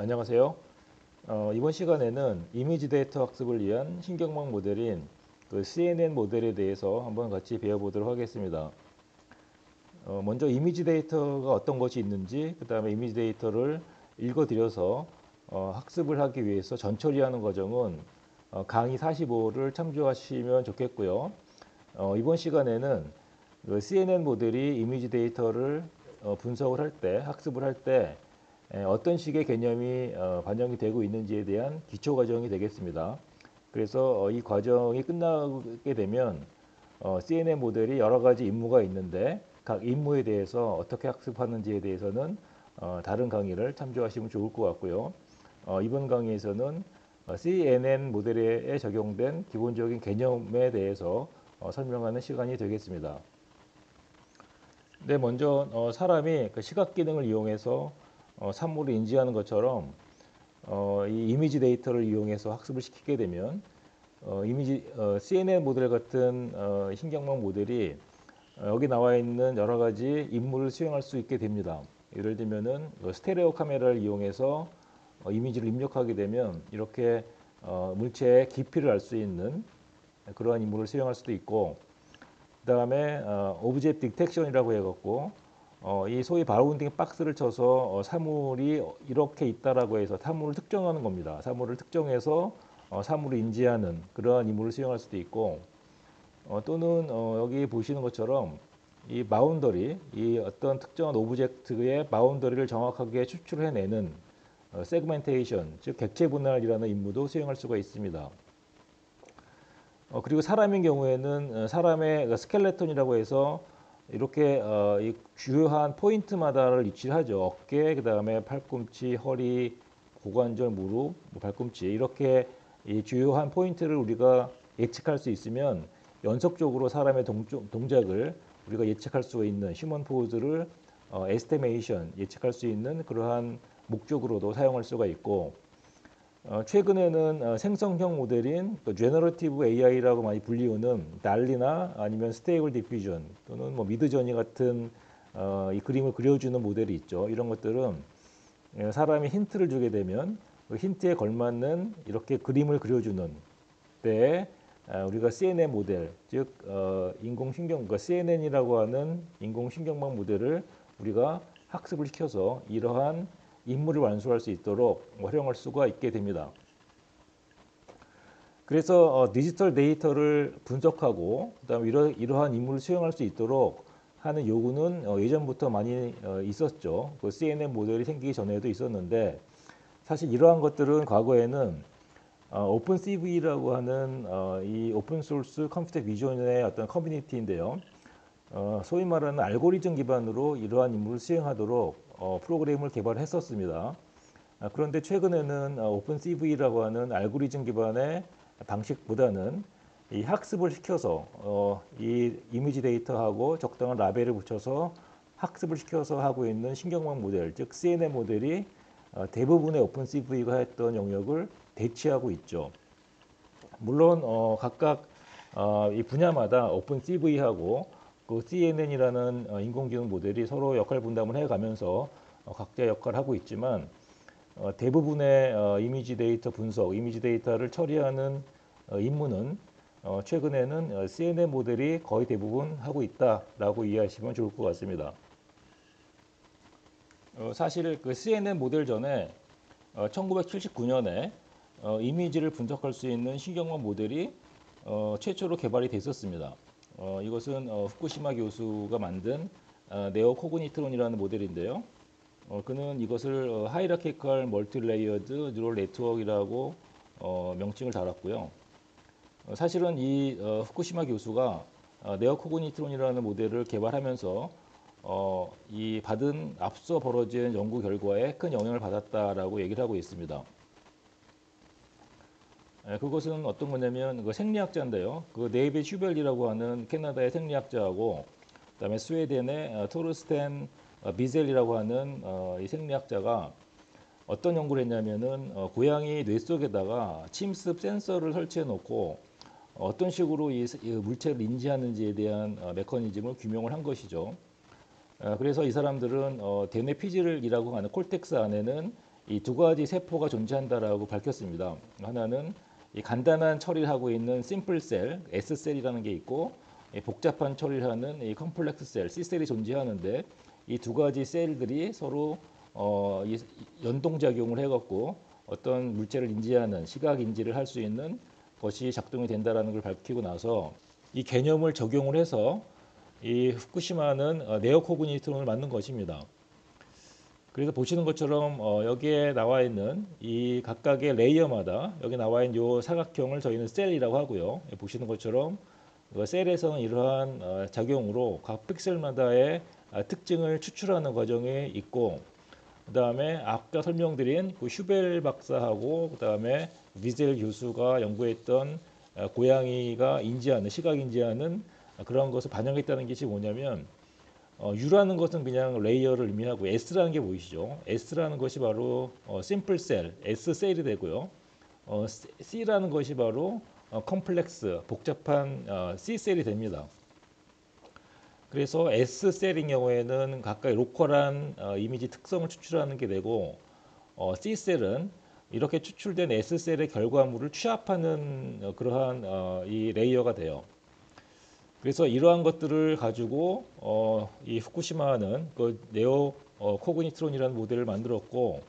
안녕하세요. 이번 시간에는 이미지 데이터 학습을 위한 신경망 모델인 CNN 모델에 대해서 한번 같이 배워보도록 하겠습니다. 먼저 이미지 데이터가 어떤 것이 있는지, 그 다음에 이미지 데이터를 읽어드려서 학습을 하기 위해서 전처리하는 과정은 강의 45를 참조하시면 좋겠고요. 이번 시간에는 CNN 모델이 이미지 데이터를 분석을 할 때, 학습을 할 때 어떤 식의 개념이 반영이 되고 있는지에 대한 기초 과정이 되겠습니다. 그래서 이 과정이 끝나게 되면 CNN 모델이 여러 가지 임무가 있는데 각 임무에 대해서 어떻게 학습하는지에 대해서는 다른 강의를 참조하시면 좋을 것 같고요. 이번 강의에서는 CNN 모델에 적용된 기본적인 개념에 대해서 설명하는 시간이 되겠습니다. 네, 먼저 사람이 그 시각 기능을 이용해서 산물을 인지하는 것처럼 이 이미지 데이터를 이용해서 학습을 시키게 되면 CNN 모델 같은 신경망 모델이 여기 나와 있는 여러 가지 임무를 수행할 수 있게 됩니다. 예를 들면은 스테레오 카메라를 이용해서 이미지를 입력하게 되면 이렇게 물체의 깊이를 알 수 있는 그러한 임무를 수행할 수도 있고, 그다음에 오브젝트 디텍션이라고 해갖고 이 소위 바운딩 박스를 쳐서 사물이 이렇게 있다라고 해서 사물을 특정하는 겁니다. 사물을 특정해서 사물을 인지하는 그러한 임무를 수행할 수도 있고, 또는 여기 보시는 것처럼 이 바운더리, 이 어떤 특정한 오브젝트의 바운더리를 정확하게 추출해내는 세그멘테이션, 즉 객체 분할이라는 임무도 수행할 수가 있습니다. 그리고 사람인 경우에는 사람의 스켈레톤이라고 해서 이렇게 이 주요한 포인트마다를 위치를 하죠. 어깨, 그 다음에 팔꿈치, 허리, 고관절, 무릎, 발꿈치 이렇게 이 주요한 포인트를 우리가 예측할 수 있으면 연속적으로 사람의 동작을 우리가 예측할 수 있는 휴먼 포즈를 에스티메이션 예측할 수 있는 그러한 목적으로도 사용할 수가 있고, 최근에는 생성형 모델인 제너러티브 AI라고 많이 불리우는 달리나 아니면 스테이블 디퓨전 또는 뭐 미드저니 같은 이 그림을 그려주는 모델이 있죠. 이런 것들은 사람이 힌트를 주게 되면 그 힌트에 걸맞는 이렇게 그림을 그려주는 때에 우리가 CNN 모델, 즉 인공신경, 그러니까 CNN이라고 하는 인공신경망 모델을 우리가 학습을 시켜서 이러한 임무를 완수할 수 있도록 활용할 수가 있게 됩니다. 그래서 디지털 데이터를 분석하고 그다음에 이러한 임무를 수행할 수 있도록 하는 요구는 예전부터 많이 있었죠. 그 CNN 모델이 생기기 전에도 있었는데, 사실 이러한 것들은 과거에는 오픈 CV라고 하는 이 오픈 소스 컴퓨터 비전의 어떤 커뮤니티인데요. 소위 말하는 알고리즘 기반으로 이러한 임무를 수행하도록 프로그램을 개발했었습니다. 그런데 최근에는 오픈 CV라고 하는 알고리즘 기반의 방식보다는 이 학습을 시켜서 이 이미지 데이터하고 적당한 라벨을 붙여서 학습을 시켜서 하고 있는 신경망 모델, 즉 CNN 모델이 대부분의 오픈 CV가 했던 영역을 대체하고 있죠. 물론 각각 이 분야마다 오픈 CV하고 그 CNN이라는 인공지능 모델이 서로 역할 분담을 해가면서 각자 역할을 하고 있지만, 대부분의 이미지 데이터 분석, 이미지 데이터를 처리하는 임무는 최근에는 CNN 모델이 거의 대부분 하고 있다라고 이해하시면 좋을 것 같습니다. 사실 그 CNN 모델 전에 1979년에 이미지를 분석할 수 있는 신경망 모델이 최초로 개발이 됐었습니다. 이것은 후쿠시마 교수가 만든 네오 코그니트론이라는 모델인데요. 그는 이것을 하이라키컬 멀티레이어드 뉴럴 네트워크라고 명칭을 달았고요. 사실은 이 후쿠시마 교수가 네오 코그니트론이라는 모델을 개발하면서 이 받은 앞서 벌어진 연구 결과에 큰 영향을 받았다라고 얘기를 하고 있습니다. 그것은 어떤 거냐면 그 생리학자인데요. 그 네이비 슈벨이라고 하는 캐나다의 생리학자하고 그다음에 스웨덴의 토르스텐 비젤이라고 하는 이 생리학자가 어떤 연구를 했냐면은 고양이 뇌 속에다가 침습 센서를 설치해 놓고 어떤 식으로 이 물체를 인지하는지에 대한 메커니즘을 규명을 한 것이죠. 그래서 이 사람들은 대뇌 피질이라고 하는 콜텍스 안에는 이 두 가지 세포가 존재한다라고 밝혔습니다. 하나는 이 간단한 처리를 하고 있는 심플 셀, S셀이라는 게 있고, 이 복잡한 처리를 하는 이 컴플렉스 셀, C셀이 존재하는데, 이 두 가지 셀들이 서로 이 연동작용을 해갖고 어떤 물체를 인지하는 시각 인지를 할 수 있는 것이 작동이 된다라는 걸 밝히고 나서 이 개념을 적용을 해서 이 후쿠시마는 네오코그니트론을 만든 것입니다. 그래서 보시는 것처럼 여기에 나와 있는 이 각각의 레이어마다 여기 나와 있는 이 사각형을 저희는 셀이라고 하고요. 보시는 것처럼 셀에서는 이러한 작용으로 각 픽셀마다의 특징을 추출하는 과정이 있고, 그 다음에 아까 설명드린 그 슈벨 박사하고 그 다음에 위젤 교수가 연구했던 고양이가 인지하는 시각 인지하는 그런 것을 반영했다는 것이 뭐냐면, U라는 것은 그냥 레이어를 의미하고 S라는 게 보이시죠? S라는 것이 바로 심플 셀, S 셀이 되고요. C라는 것이 바로 컴플렉스, 복잡한 C 셀이 됩니다. 그래서 S 셀인 경우에는 각각 로컬한 이미지 특성을 추출하는 게 되고, C 셀은 이렇게 추출된 S 셀의 결과물을 취합하는 그러한 이 레이어가 돼요. 그래서 이러한 것들을 가지고 이 후쿠시마는 그 네오 코그니트론이라는 모델을 만들었고,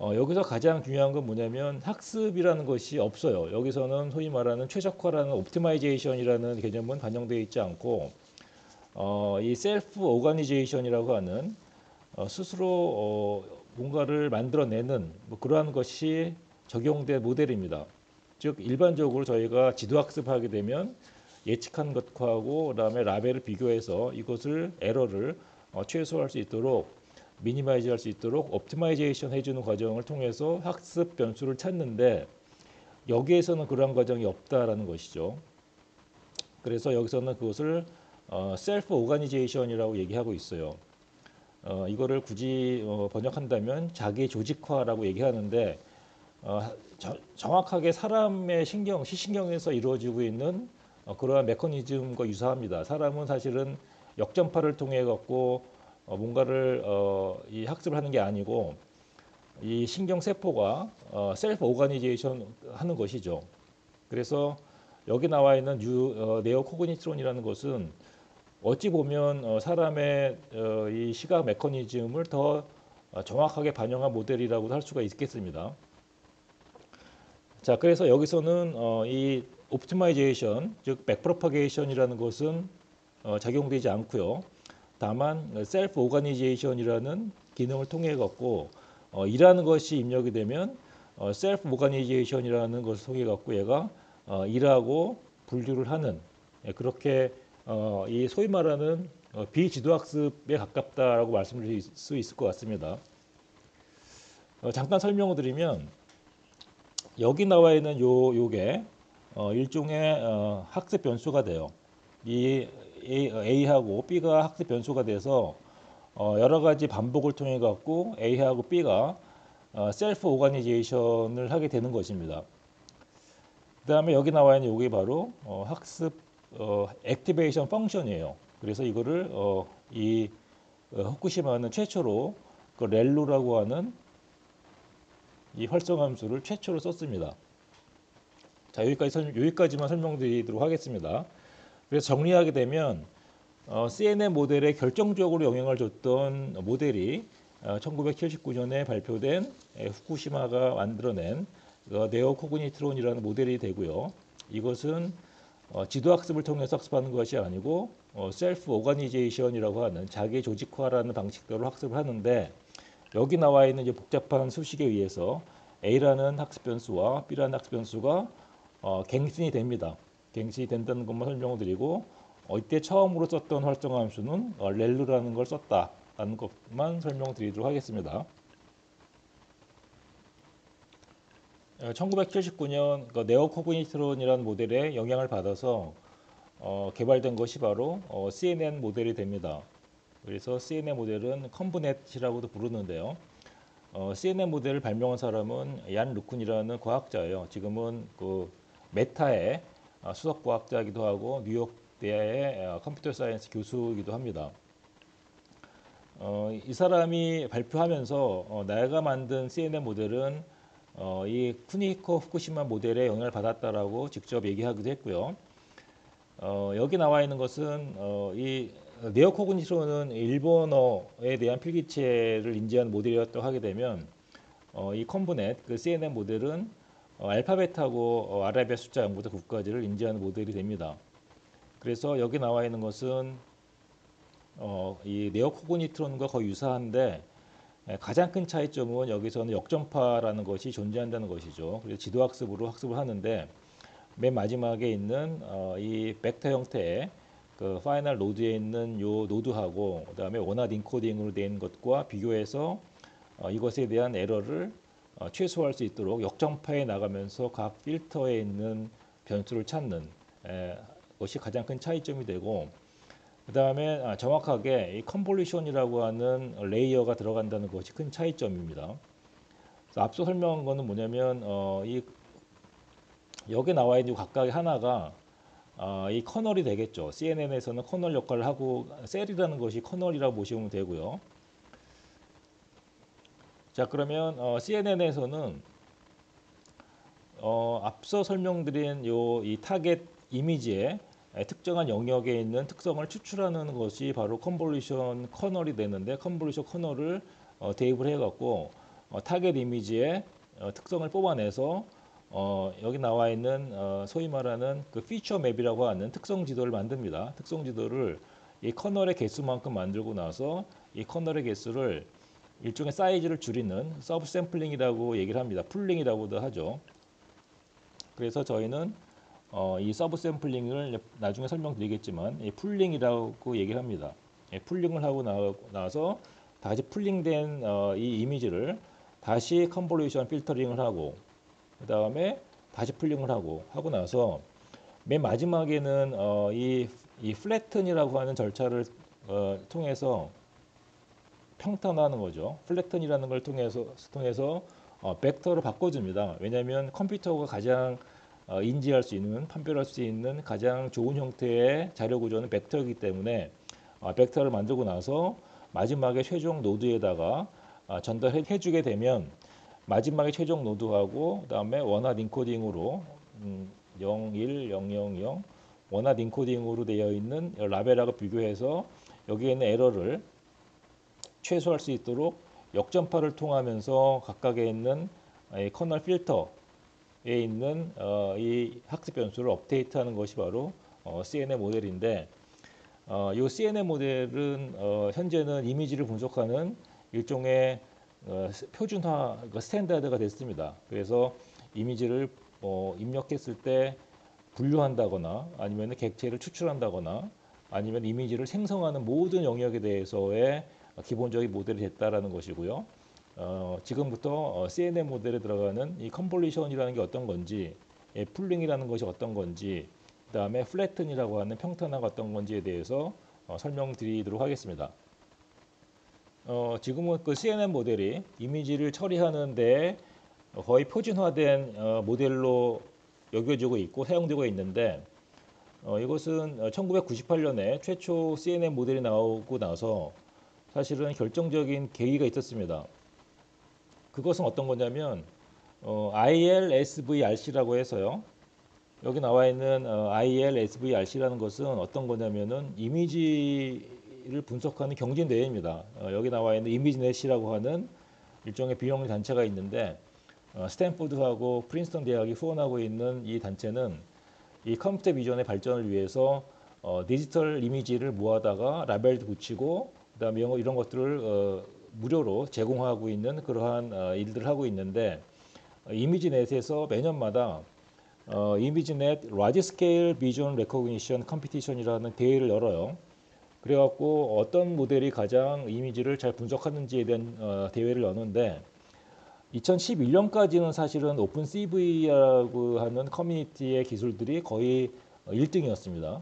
여기서 가장 중요한 건 뭐냐면 학습이라는 것이 없어요. 여기서는 소위 말하는 최적화라는 옵티마이제이션이라는 개념은 반영되어 있지 않고, 이 셀프 오가니제이션이라고 하는 스스로 뭔가를 만들어내는 뭐 그러한 것이 적용된 모델입니다. 즉 일반적으로 저희가 지도학습하게 되면 예측한 것하고 그다음에 라벨을 비교해서 이것을 에러를 최소화할 수 있도록 미니마이즈 할 수 있도록 옵티마이제이션 해주는 과정을 통해서 학습 변수를 찾는데, 여기에서는 그러한 과정이 없다라는 것이죠. 그래서 여기서는 그것을 셀프 오가니제이션이라고 얘기하고 있어요. 이거를 굳이 번역한다면 자기 조직화라고 얘기하는데, 정확하게 사람의 시신경에서 이루어지고 있는 그러한 메커니즘과 유사합니다. 사람은 사실은 역전파를 통해 갖고 뭔가를 이 학습을 하는 게 아니고 이 신경 세포가 셀프 오가니제이션 하는 것이죠. 그래서 여기 나와 있는 네오 코그니트론이라는 것은 어찌 보면 사람의 이 시각 메커니즘을 더 정확하게 반영한 모델이라고 할 수가 있겠습니다. 자, 그래서 여기서는 이 옵티마이제이션, 즉 백프로파게이션이라는 것은 작용되지 않고요. 다만 셀프 오가니제이션이라는 기능을 통해 갖고 이라는 것이 입력이 되면 셀프 오가니제이션이라는 것을 통해 갖고 얘가 일하고 분류를 하는, 그렇게 이 소위 말하는 비지도학습에 가깝다라고 말씀드릴 수 있을 것 같습니다. 잠깐 설명을 드리면 여기 나와 있는 요게 일종의 학습 변수가 돼요. 이 A하고 B가 학습 변수가 돼서 여러 가지 반복을 통해 갖고 A하고 B가 셀프 오가니제이션을 하게 되는 것입니다. 그다음에 여기 나와 있는 요게 바로 학습 액티베이션 펑션이에요. 그래서 이거를 이 후쿠시마는 최초로 그 렐루라고 하는 이 활성 함수를 최초로 썼습니다. 자, 여기까지만 설명드리도록 하겠습니다. 그래서 정리하게 되면 CNN 모델에 결정적으로 영향을 줬던 모델이 1979년에 발표된 후쿠시마가 만들어낸 네오 코그니트론이라는 모델이 되고요. 이것은 지도학습을 통해서 학습하는 것이 아니고 셀프 오가니제이션이라고 하는 자기 조직화라는 방식대로 학습을 하는데, 여기 나와 있는 이제 복잡한 수식에 의해서 A라는 학습 변수와 B라는 학습 변수가 갱신이 됩니다. 갱신이 된다는 것만 설명을 드리고, 이때 처음으로 썼던 활성 함수는 렐루라는 걸 썼다라는 것만 설명을 드리도록 하겠습니다. 1979년 네오코그니트론이라는 모델에 영향을 받아서 개발된 것이 바로 CNN 모델이 됩니다. 그래서 CNN 모델은 컨브넷이라고도 부르는데요. CNN 모델을 발명한 사람은 얀 루쿤이라는 과학자예요. 지금은 그 메타의 수석 과학자이기도 하고 뉴욕대의 컴퓨터 사이언스 교수이기도 합니다. 이 사람이 발표하면서 내가 만든 CNN 모델은 이 쿠니코 후쿠시마 모델에 영향을 받았다라고 직접 얘기하기도 했고요. 여기 나와 있는 것은 이 네오코그니션은 일본어에 대한 필기체를 인지하는 모델이었다고 하게 되면 이 컴브넷 그 CNN 모델은 알파벳하고 아라비아 숫자 0부터 9까지를 인지하는 모델이 됩니다. 그래서 여기 나와 있는 것은 이 네오코그니트론과 거의 유사한데 가장 큰 차이점은 여기서는 역전파라는 것이 존재한다는 것이죠. 그래서 지도학습으로 학습을 하는데 맨 마지막에 있는 이 벡터 형태의 그 파이널 노드에 있는 요 노드하고 그다음에 원하드 인코딩으로 된 것과 비교해서 이것에 대한 에러를 최소화할 수 있도록 역전파에 나가면서 각 필터에 있는 변수를 찾는 것이 가장 큰 차이점이 되고 그다음에 정확하게 이 컨볼루션이라고 하는 레이어가 들어간다는 것이 큰 차이점입니다. 그래서 앞서 설명한 거는 뭐냐면 이 여기 나와 있는 각각의 하나가 이 커널이 되겠죠. CNN에서는 커널 역할을 하고 셀이라는 것이 커널이라고 보시면 되고요. 자 그러면 CNN에서는 앞서 설명드린 요 이 타겟 이미지의 특정한 영역에 있는 특성을 추출하는 것이 바로 컨볼루션 커널이 되는데 컨볼루션 커널을 대입을 해갖고 타겟 이미지의 특성을 뽑아내서 여기 나와 있는 소위 말하는 그 피처 맵이라고 하는 특성 지도를 만듭니다. 특성 지도를 이 커널의 개수만큼 만들고 나서 이 커널의 개수를 일종의 사이즈를 줄이는 서브 샘플링이라고 얘기를 합니다. 풀링이라고도 하죠. 그래서 저희는 이 서브 샘플링을 나중에 설명드리겠지만 이 풀링이라고 얘기를 합니다. 풀링을 하고 나서 다시 풀링된 이 이미지를 다시 컨볼루션 필터링을 하고 그 다음에 다시 풀링을 하고 나서 맨 마지막에는 이 플래튼이라고 하는 절차를 통해서 평탄화하는 거죠. 플래튼이라는 걸 통해서 벡터를 바꿔줍니다. 왜냐하면 컴퓨터가 가장 인지할 수 있는, 판별할 수 있는 가장 좋은 형태의 자료 구조는 벡터이기 때문에 벡터를 만들고 나서 마지막에 최종 노드에다가 전달해 주게 되면 마지막에 최종 노드하고 그다음에 원하드 인코딩으로 0, 1, 0, 0, 0 원하드 인코딩으로 되어 있는 라벨하고 비교해서 여기에 있는 에러를 최소화할 수 있도록 역전파를 통하면서 각각에 있는 커널 필터에 있는 이 학습 변수를 업데이트하는 것이 바로 CNN 모델인데 이 CNN 모델은 현재는 이미지를 분석하는 일종의 표준화 스탠다드가 됐습니다. 그래서 이미지를 입력했을 때 분류한다거나 아니면 객체를 추출한다거나 아니면 이미지를 생성하는 모든 영역에 대해서의 기본적인 모델이 됐다라는 것이고요. 지금부터 CNN 모델에 들어가는 이 컨볼루션이라는 게 어떤 건지, 풀링이라는 것이 어떤 건지, 그다음에 플래튼이라고 하는 평탄화가 어떤 건지에 대해서 설명드리도록 하겠습니다. 지금은 그 CNN 모델이 이미지를 처리하는데 거의 표준화된 모델로 여겨지고 있고 사용되고 있는데 이것은 1998년에 최초 CNN 모델이 나오고 나서 사실은 결정적인 계기가 있었습니다. 그것은 어떤 거냐면 ILSVRC라고 해서요. 여기 나와 있는 ILSVRC라는 것은 어떤 거냐면은 이미지를 분석하는 경진 대회입니다. 여기 나와 있는 이미지넷이라고 하는 일종의 비영리 단체가 있는데 스탠포드하고 프린스턴 대학이 후원하고 있는 이 단체는 이 컴퓨터 비전의 발전을 위해서 디지털 이미지를 모아다가 라벨도 붙이고 그다음에 이런 것들을 무료로 제공하고 있는 그러한 일들을 하고 있는데 이미지넷에서 매년마다 이미지넷 라지 스케일 비전 레코그니션 컴피티션이라는 대회를 열어요. 그래갖고 어떤 모델이 가장 이미지를 잘 분석하는지에 대한 대회를 여는데 2011년까지는 사실은 오픈CV라고 하는 커뮤니티의 기술들이 거의 1등이었습니다.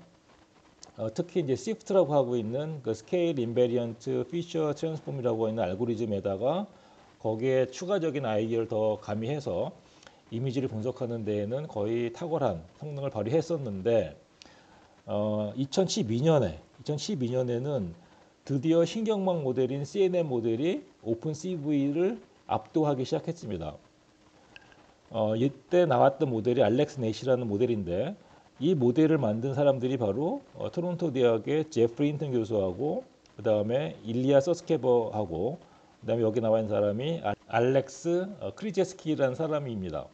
특히 이제 시프트라고 하고 있는 그 스케일 인베리언트 피처 트랜스폼이라고 하는 알고리즘에다가 거기에 추가적인 아이디어를 더 가미해서 이미지를 분석하는 데에는 거의 탁월한 성능을 발휘했었는데 2012년에는 드디어 신경망 모델인 CNN 모델이 오픈CV를 압도하기 시작했습니다. 이때 나왔던 모델이 알렉스 내시라는 모델인데 이 모델을 만든 사람들이 바로 토론토 대학의 제프리 힌튼 교수하고 그 다음에 일리아 서스케버하고 그 다음에 여기 나와 있는 사람이 알렉스 크리제스키라는 사람입니다.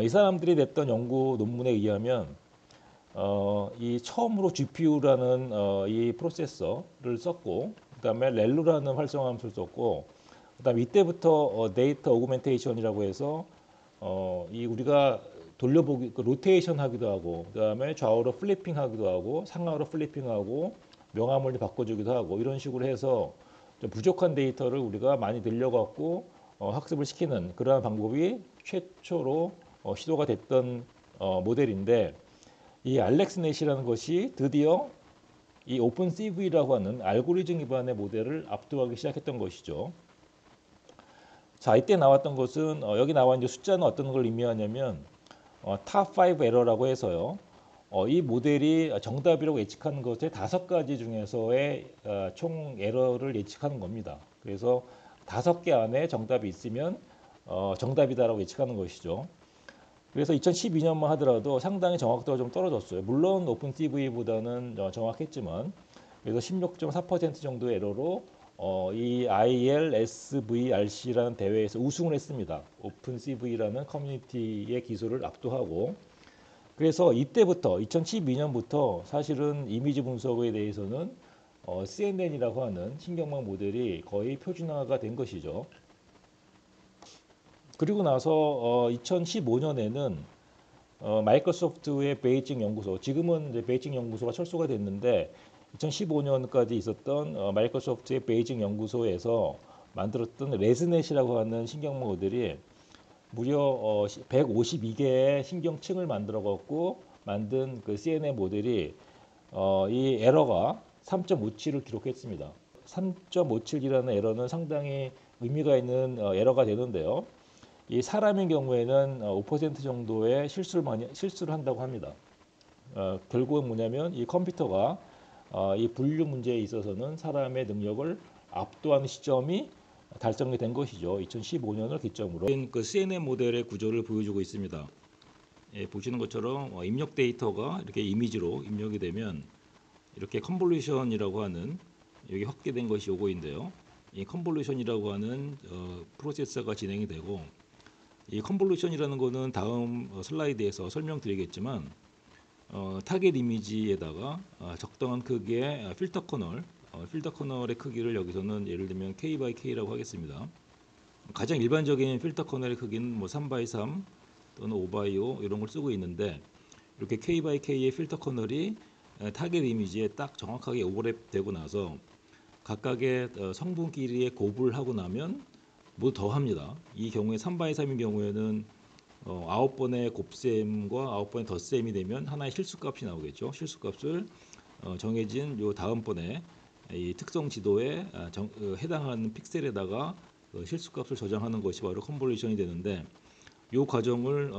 이 사람들이 냈던 연구 논문에 의하면 이 처음으로 GPU라는 이 프로세서를 썼고 그다음에 렐루라는 활성함수를 썼고 그다음에 이때부터 데이터 오그멘테이션이라고 해서 이 우리가 돌려보기 로테이션 하기도 하고 그다음에 좌우로 플리핑 하기도 하고 상하로 플리핑하고 명암을 바꿔주기도 하고 이런 식으로 해서 좀 부족한 데이터를 우리가 많이 늘려갖고 학습을 시키는 그러한 방법이 최초로 시도가 됐던 모델인데 이 알렉스 넷이라는 것이 드디어 이 오픈CV라고 하는 알고리즘 기반의 모델을 압도하기 시작했던 것이죠. 자, 이때 나왔던 것은 여기 나와 있는 숫자는 어떤 걸 의미하냐면 탑5 에러라고 해서요. 이 모델이 정답이라고 예측하는 것의 5가지 중에서의 총 에러를 예측하는 겁니다. 그래서 5개 안에 정답이 있으면 정답이다라고 예측하는 것이죠. 그래서 2012년만 하더라도 상당히 정확도가 좀 떨어졌어요. 물론 오픈CV보다는 정확했지만 그래서 16.4% 정도의 에러로 이 ILSVRC라는 대회에서 우승을 했습니다. 오픈CV라는 커뮤니티의 기술을 압도하고 그래서 이때부터 2012년부터 사실은 이미지 분석에 대해서는 CNN이라고 하는 신경망 모델이 거의 표준화가 된 것이죠. 그리고 나서 2015년에는 마이크로소프트의 베이징 연구소, 지금은 이제 베이징 연구소가 철수가 됐는데 2015년까지 있었던 마이크로소프트의 베이징 연구소에서 만들었던 레즈넷이라고 하는 신경망 모델이 무려 152개의 신경층을 만들어 갖고 만든 그 CNN 모델이 이 에러가 3.57을 기록했습니다. 3.57이라는 에러는 상당히 의미가 있는 에러가 되는데요. 이 사람의 경우에는 5% 정도의 실수를 한다고 합니다. 결국은 뭐냐면 이 컴퓨터가 이 분류 문제에 있어서는 사람의 능력을 압도하는 시점이 달성이 된 것이죠. 2015년을 기점으로 그 CNN 모델의 구조를 보여주고 있습니다. 예, 보시는 것처럼 입력 데이터가 이렇게 이미지로 입력이 되면 이렇게 컨볼루션이라고 하는 여기 확대된 것이 요거인데요. 이 컨볼루션이라고 하는 프로세서가 진행이 되고 이 컨볼루션이라는 거는 다음 슬라이드에서 설명드리겠지만 타겟 이미지에다가 적당한 크기의 필터 커널의 크기를 여기서는 예를 들면 K by K라고 하겠습니다. 가장 일반적인 필터 커널의 크기는 뭐 3 by 3 또는 5 by 5 이런 걸 쓰고 있는데 이렇게 K by K의 필터 커널이 타겟 이미지에 딱 정확하게 오버랩되고 나서 각각의 성분끼리의 곱을 하고 나면 모두 더합니다. 이 경우에 3 by 3인 경우에는 9번의 곱셈과 9번의 덧셈이 되면 하나의 실수값이 나오겠죠. 실수값을 정해진 요 다음번에 이 특성 지도에 해당하는 픽셀에다가 실수값을 저장하는 것이 바로 컨볼루션이 되는데 이 과정을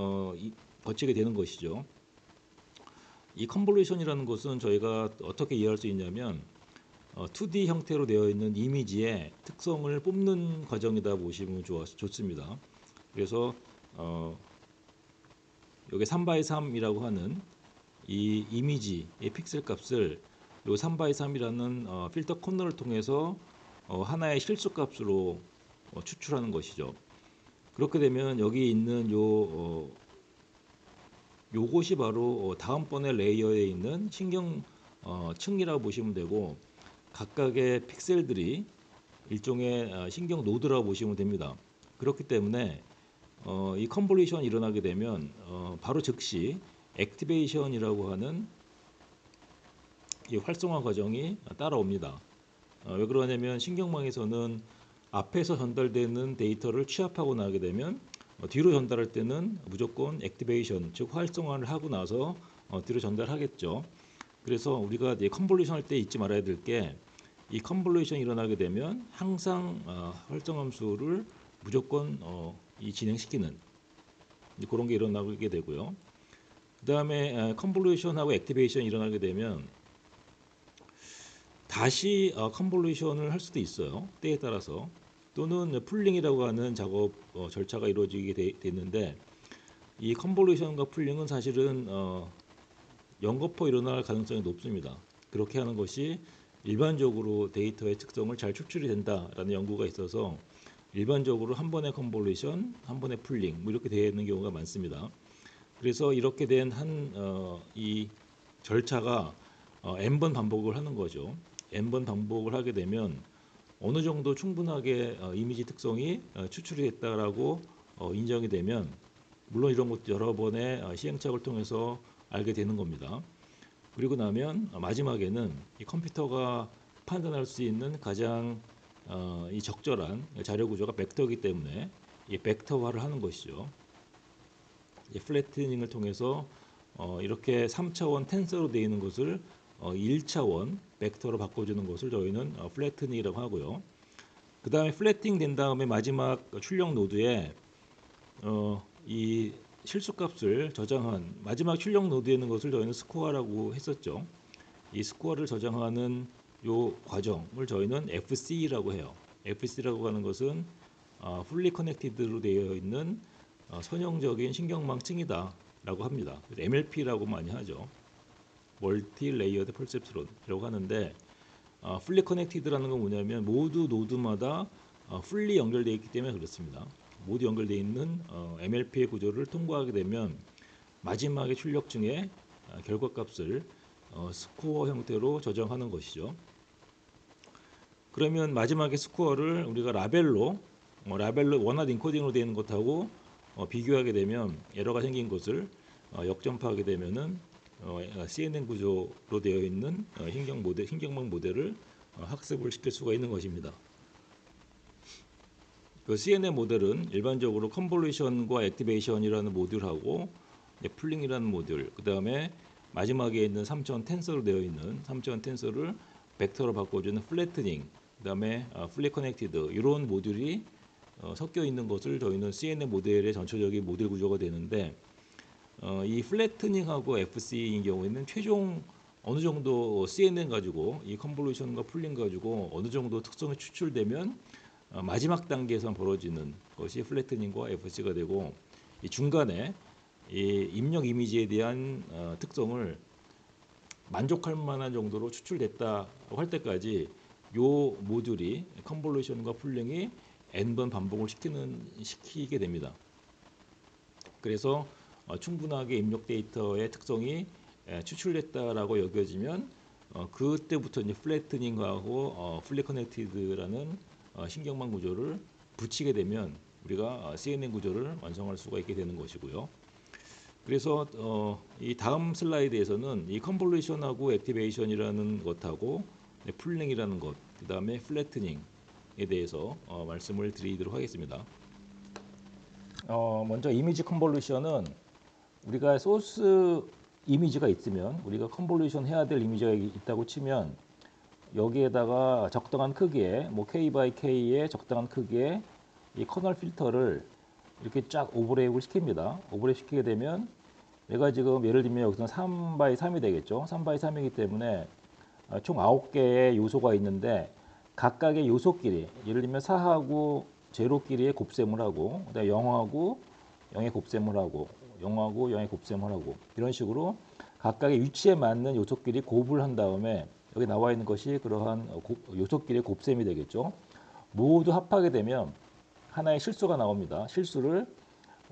거치게 되는 것이죠. 이 컨볼루션이라는 것은 저희가 어떻게 이해할 수 있냐면 2D 형태로 되어 있는 이미지의 특성을 뽑는 과정이다 보시면 좋습니다. 그래서 여기 3x3이라고 하는 이 이미지의 픽셀 값을 요 3x3이라는 필터 커널을 통해서 하나의 실수 값으로 추출하는 것이죠. 그렇게 되면 여기 있는 요것이 바로 다음번의 레이어에 있는 신경 층이라고 보시면 되고 각각의 픽셀들이 일종의 신경 노드라고 보시면 됩니다. 그렇기 때문에 이 컨볼루션이 일어나게 되면 바로 즉시 액티베이션이라고 하는 이 활성화 과정이 따라옵니다. 왜 그러냐면 신경망에서는 앞에서 전달되는 데이터를 취합하고 나게 되면 뒤로 전달할 때는 무조건 액티베이션 즉 활성화를 하고 나서 뒤로 전달하겠죠. 그래서 우리가 컨볼루션 할 때 잊지 말아야 될 게 이 컨볼루션이 일어나게 되면 항상 활성함수를 무조건 진행시키는 그런 게 일어나게 되고요. 그 다음에 컨볼루션하고 액티베이션이 일어나게 되면 다시 컨볼루션을 할 수도 있어요. 때에 따라서. 또는 풀링이라고 하는 작업 절차가 이루어지게 됐는데 이 컨볼루션과 풀링은 사실은 연거푸 일어날 가능성이 높습니다. 그렇게 하는 것이 일반적으로 데이터의 특성을 잘 추출이 된다라는 연구가 있어서 일반적으로 한 번의 컨볼루션, 한 번의 풀링 뭐 이렇게 되어 있는 경우가 많습니다. 그래서 이렇게 된 이 절차가 n번 반복을 하는 거죠. n번 반복을 하게 되면 어느 정도 충분하게 이미지 특성이 추출이 됐다라고 인정이 되면 물론 이런 것도 여러 번의 시행착오를 통해서 알게 되는 겁니다. 그리고 나면 마지막에는 이 컴퓨터가 판단할 수 있는 가장 이 적절한 자료 구조가 벡터이기 때문에 이 벡터화를 하는 것이죠. 이 플래트닝을 통해서 이렇게 3차원 텐서로 되어 있는 것을 1차원 벡터로 바꿔주는 것을 저희는 플래트닝이라고 하고요. 그 다음에 플래팅 된 다음에 마지막 출력 노드에 이 실수값을 저장한 마지막 출력 노드에 있는 것을 저희는 스코어라고 했었죠. 이 스코어를 저장하는 요 과정을 저희는 FC라고 해요. FC라고 하는 것은 fully connected로 되어 있는 선형적인 신경망층이다 라고 합니다. MLP라고 많이 하죠. 멀티 레이어드 퍼셉트론이라고 하는데 fully connected라는 건 뭐냐면 모두 노드마다 fully 연결되어 있기 때문에 그렇습니다. 모두 연결되어 있는 MLP의 구조를 통과하게 되면 마지막에 출력층의 결과값을 스코어 형태로 저장하는 것이죠. 그러면 마지막에 스코어를 우리가 라벨로 원하는 인코딩으로 되어 있는 것하고 비교하게 되면 에러가 생긴 것을 역전파하게 되면은 CNN 구조로 되어 있는 신경망 모델을 학습을 시킬 수가 있는 것입니다. 그 CNN 모델은 일반적으로 컨볼루션과 액티베이션이라는 모듈하고 풀링이라는 모듈, 그 다음에 마지막에 있는 3차원 텐서로 되어 있는 3차원 텐서를 벡터로 바꿔주는 플래트닝, 그 다음에 풀리 커넥티드 이런 모듈이 섞여 있는 것을 저희는 CNN 모델의 전체적인 모델 구조가 되는데 이 플래트닝하고 FC인 경우에는 최종 어느 정도 CNN 가지고 이 컨볼루션과 풀링 가지고 어느 정도 특성이 추출되면 마지막 단계에서 벌어지는 것이 플래트닝과 FC가 되고 이 중간에 이 입력 이미지에 대한 특성을 만족할 만한 정도로 추출됐다고 할 때까지 요 모듈이 컨볼루션과 풀링이 n번 반복을 시키게 됩니다. 그래서 충분하게 입력 데이터의 특성이 추출됐다라고 여겨지면 그때부터 이제 플래트닝하고 풀리 커넥티드라는 신경망 구조를 붙이게 되면 우리가 CNN 구조를 완성할 수가 있게 되는 것이고요. 그래서 이 다음 슬라이드에서는 이 컨볼루션하고 액티베이션이라는 것하고 풀링이라는 것, 그 다음에 플래트닝에 대해서 말씀을 드리도록 하겠습니다. 먼저 이미지 컨볼루션은 우리가 소스 이미지가 있으면 우리가 컨볼루션 해야 될 이미지가 있다고 치면 여기에다가 적당한 크기에 뭐 K by K의 적당한 크기에 이 커널 필터를 이렇게 쫙 오버랩을 시킵니다. 오버랩 시키게 되면 얘가 지금 예를 들면 여기서는 3 by 3이 되겠죠. 3 by 3이기 때문에 총 9개의 요소가 있는데 각각의 요소끼리 예를 들면 4하고 제로끼리의 곱셈을 하고 그다음에 0하고 0의 곱셈을 하고 0하고 0의 곱셈을 하고 이런 식으로 각각의 위치에 맞는 요소끼리 곱을 한 다음에 여기 나와 있는 것이 그러한 요소끼리의 곱셈이 되겠죠. 모두 합하게 되면 하나의 실수가 나옵니다. 실수를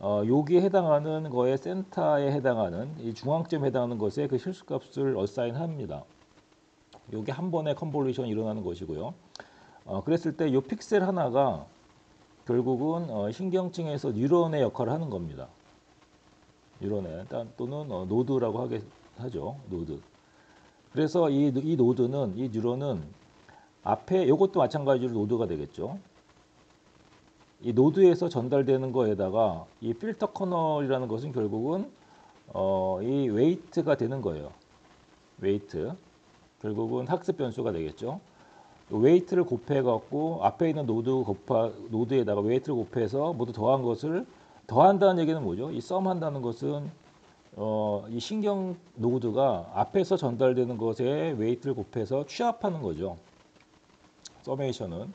여기에 해당하는 거에 센터에 해당하는 이 중앙점에 해당하는 것에 그 실수값을 어사인합니다. 이게 한 번에 컨볼루션이 일어나는 것이고요. 그랬을 때 이 픽셀 하나가 결국은 신경층에서 뉴런의 역할을 하는 겁니다. 뉴런의 또는 노드라고 하죠. 노드. 그래서 이 노드는 이 뉴런은 앞에 이것도 마찬가지로 노드가 되겠죠. 이 노드에서 전달되는 거에다가 이 필터 커널이라는 것은 결국은 이 웨이트가 되는 거예요. 웨이트. 결국은 학습 변수가 되겠죠. 웨이트를 곱해 갖고 앞에 있는 노드에다가 웨이트를 곱해서 모두 더한 것을 더한다는 얘기는 뭐죠? 이 썸 한다는 것은 이 신경 노드가 앞에서 전달되는 것에 웨이트를 곱해서 취합하는 거죠. 서메이션은.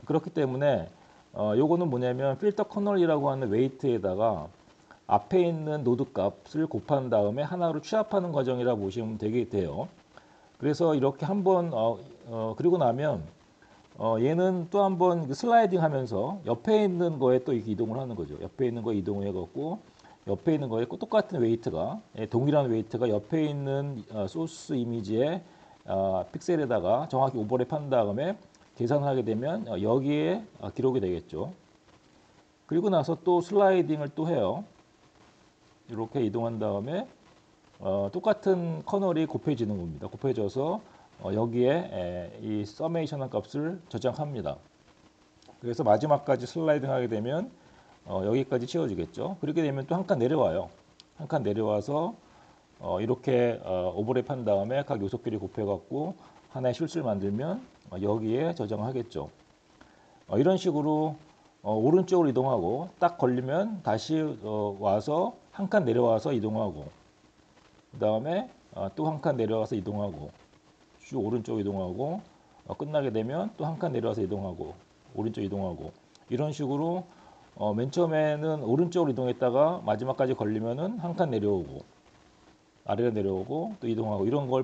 그렇기 때문에 요거는 뭐냐면 필터 커널이라고 하는 웨이트에다가 앞에 있는 노드 값을 곱한 다음에 하나로 취합하는 과정이라 보시면 되게 돼요. 그래서 이렇게 한번 그리고 나면 얘는 또 한번 슬라이딩 하면서 옆에 있는 거에 또 이렇게 이동을 하는 거죠. 옆에 있는 거에 이동을 해갖고 옆에 있는 거에 똑같은 웨이트가 동일한 웨이트가 옆에 있는 소스 이미지의 픽셀에다가 정확히 오버랩한 다음에 계산을 하게 되면 여기에 기록이 되겠죠. 그리고 나서 또 슬라이딩을 또 해요. 이렇게 이동한 다음에 똑같은 커널이 곱해지는 겁니다. 곱해져서 여기에 이 서메이션 값을 저장합니다. 그래서 마지막까지 슬라이딩 하게 되면 여기까지 채워지겠죠. 그렇게 되면 또 한 칸 내려와요. 한 칸 내려와서 이렇게 오버랩 한 다음에 각 요소끼리 곱해갖고 하나의 실수를 만들면 여기에 저장하겠죠. 이런 식으로 오른쪽으로 이동하고 딱 걸리면 다시 와서 한 칸 내려와서 이동하고 그 다음에 또 한 칸 내려와서 이동하고 쭉 오른쪽 이동하고 끝나게 되면 또 한 칸 내려와서 이동하고 오른쪽 이동하고 이런 식으로 맨 처음에는 오른쪽으로 이동했다가 마지막까지 걸리면은 한 칸 내려오고 아래로 내려오고 또 이동하고 이런 걸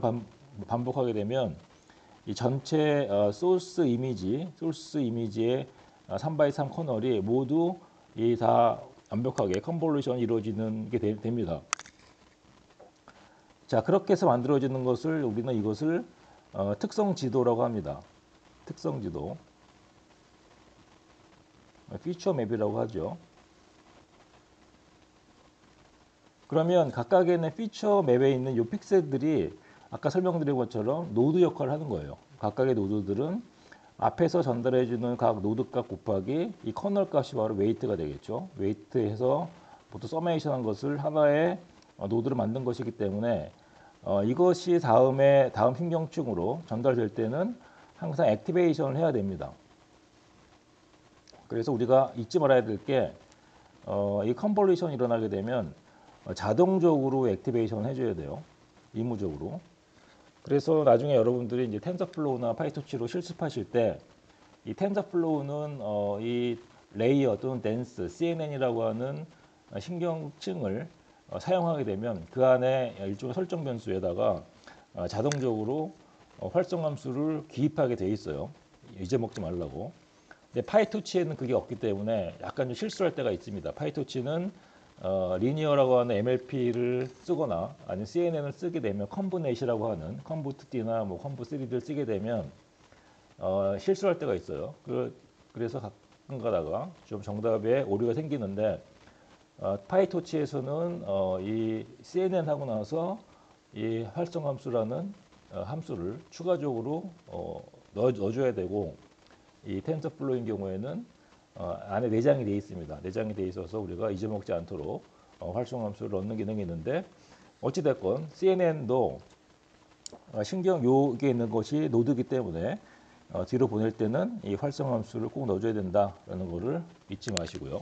반복하게 되면 이 전체 소스 이미지의 3x3 커널이 모두 이 다 완벽하게 컨볼루션이 이루어지는 게 됩니다. 자, 그렇게 해서 만들어지는 것을 우리는 이것을 특성 지도라고 합니다. 특성 지도. 피처 맵이라고 하죠. 그러면 각각의 있는 피처 맵에 있는 이 픽셀들이 아까 설명드린 것처럼 노드 역할을 하는 거예요. 각각의 노드들은 앞에서 전달해주는 각 노드 값 곱하기 이 커널 값이 바로 웨이트가 되겠죠. 웨이트해서 보통 서메이션 한 것을 하나의 노드를 만든 것이기 때문에 이것이 다음 신경층으로 전달될 때는 항상 액티베이션을 해야 됩니다. 그래서 우리가 잊지 말아야 될 게 이 컨볼루션이 일어나게 되면 자동적으로 액티베이션 해줘야 돼요. 의무적으로. 그래서 나중에 여러분들이 이제 텐서플로우나 파이토치로 실습하실 때 이 텐서플로우는 이 레이어 또는 덴스, CNN이라고 하는 신경층을 사용하게 되면 그 안에 일종의 설정 변수에다가 자동적으로 활성 함수를 기입하게 돼 있어요. 잊어먹지 말라고. 근데 파이토치에는 그게 없기 때문에 약간 좀 실수할 때가 있습니다. 파이토치는 리니어라고 하는 MLP를 쓰거나 아니면 CNN을 쓰게 되면 컨브넷이라고 하는 컨브2D나 뭐 컨브3D를 쓰게 되면 실수할 때가 있어요. 그래서 가끔 가다가 좀 정답에 오류가 생기는데 파이토치에서는 이 CNN 하고 나서 이 활성 함수라는 함수를 추가적으로 넣어줘야 되고 이 텐서플로우인 경우에는 안에 내장이 되어 있습니다. 내장이 되어 있어서 우리가 잊어먹지 않도록 활성 함수를 넣는 기능이 있는데 어찌됐건 CNN도 신경 요에 있는 것이 노드이기 때문에 뒤로 보낼 때는 이 활성 함수를 꼭 넣어줘야 된다라는 것을 잊지 마시고요.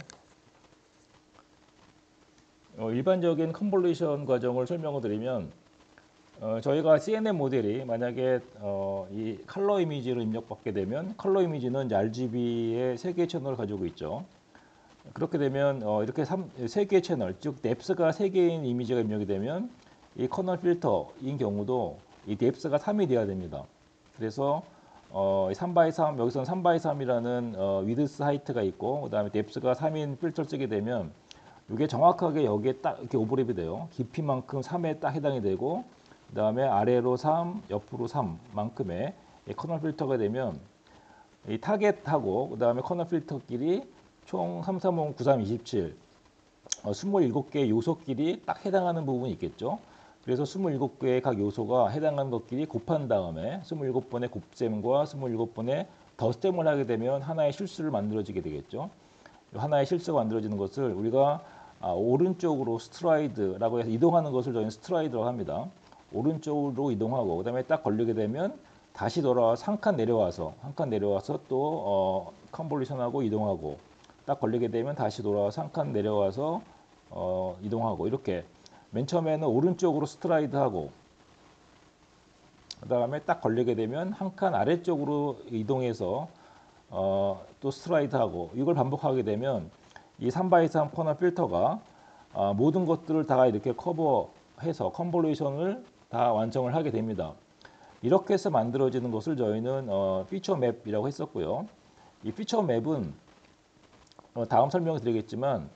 일반적인 컨볼루션 과정을 설명을 드리면 저희가 CNN 모델이 만약에 이 컬러 이미지로 입력받게 되면 컬러 이미지는 이제 RGB의 3개의 채널을 가지고 있죠. 그렇게 되면 이렇게 3개의 채널, 즉 뎁스가 3개인 이미지가 입력이 되면 이 커널 필터인 경우도 이 뎁스가 3이 돼야 됩니다. 그래서 3x3 여기서는 3x3이라는 위드스 하이트가 있고 그다음에 뎁스가 3인 필터를 쓰게 되면 이게 정확하게 여기에 딱 이렇게 오버랩이 돼요. 깊이만큼 3에 딱 해당이 되고 그 다음에 아래로 3, 옆으로 3만큼의 커널 필터가 되면 이 타겟하고 그 다음에 커널 필터끼리 총 3, 3, 5, 9, 3, 27 27개의 요소끼리 딱 해당하는 부분이 있겠죠. 그래서 27개의 각 요소가 해당하는 것끼리 곱한 다음에 27번의 곱셈과 27번의 더셈을 하게 되면 하나의 실수를 만들어지게 되겠죠. 하나의 실수가 만들어지는 것을 우리가 오른쪽으로 스트라이드라고 해서 이동하는 것을 저희는 스트라이드라고 합니다. 오른쪽으로 이동하고 그다음에 딱 걸리게 되면 다시 돌아와서 한 칸 내려와서 또 컨볼루션하고 이동하고 딱 걸리게 되면 다시 돌아와서 한 칸 내려와서 이동하고 이렇게 맨 처음에는 오른쪽으로 스트라이드하고 그 다음에 딱 걸리게 되면 한 칸 아래쪽으로 이동해서 또 스트라이드하고 이걸 반복하게 되면 이 3x3 코너 필터가 모든 것들을 다 이렇게 커버해서 컨볼루션을 다 완성을 하게 됩니다. 이렇게 해서 만들어지는 것을 저희는 피처 맵이라고 했었고요. 이 피처 맵은 다음 설명을 드리겠지만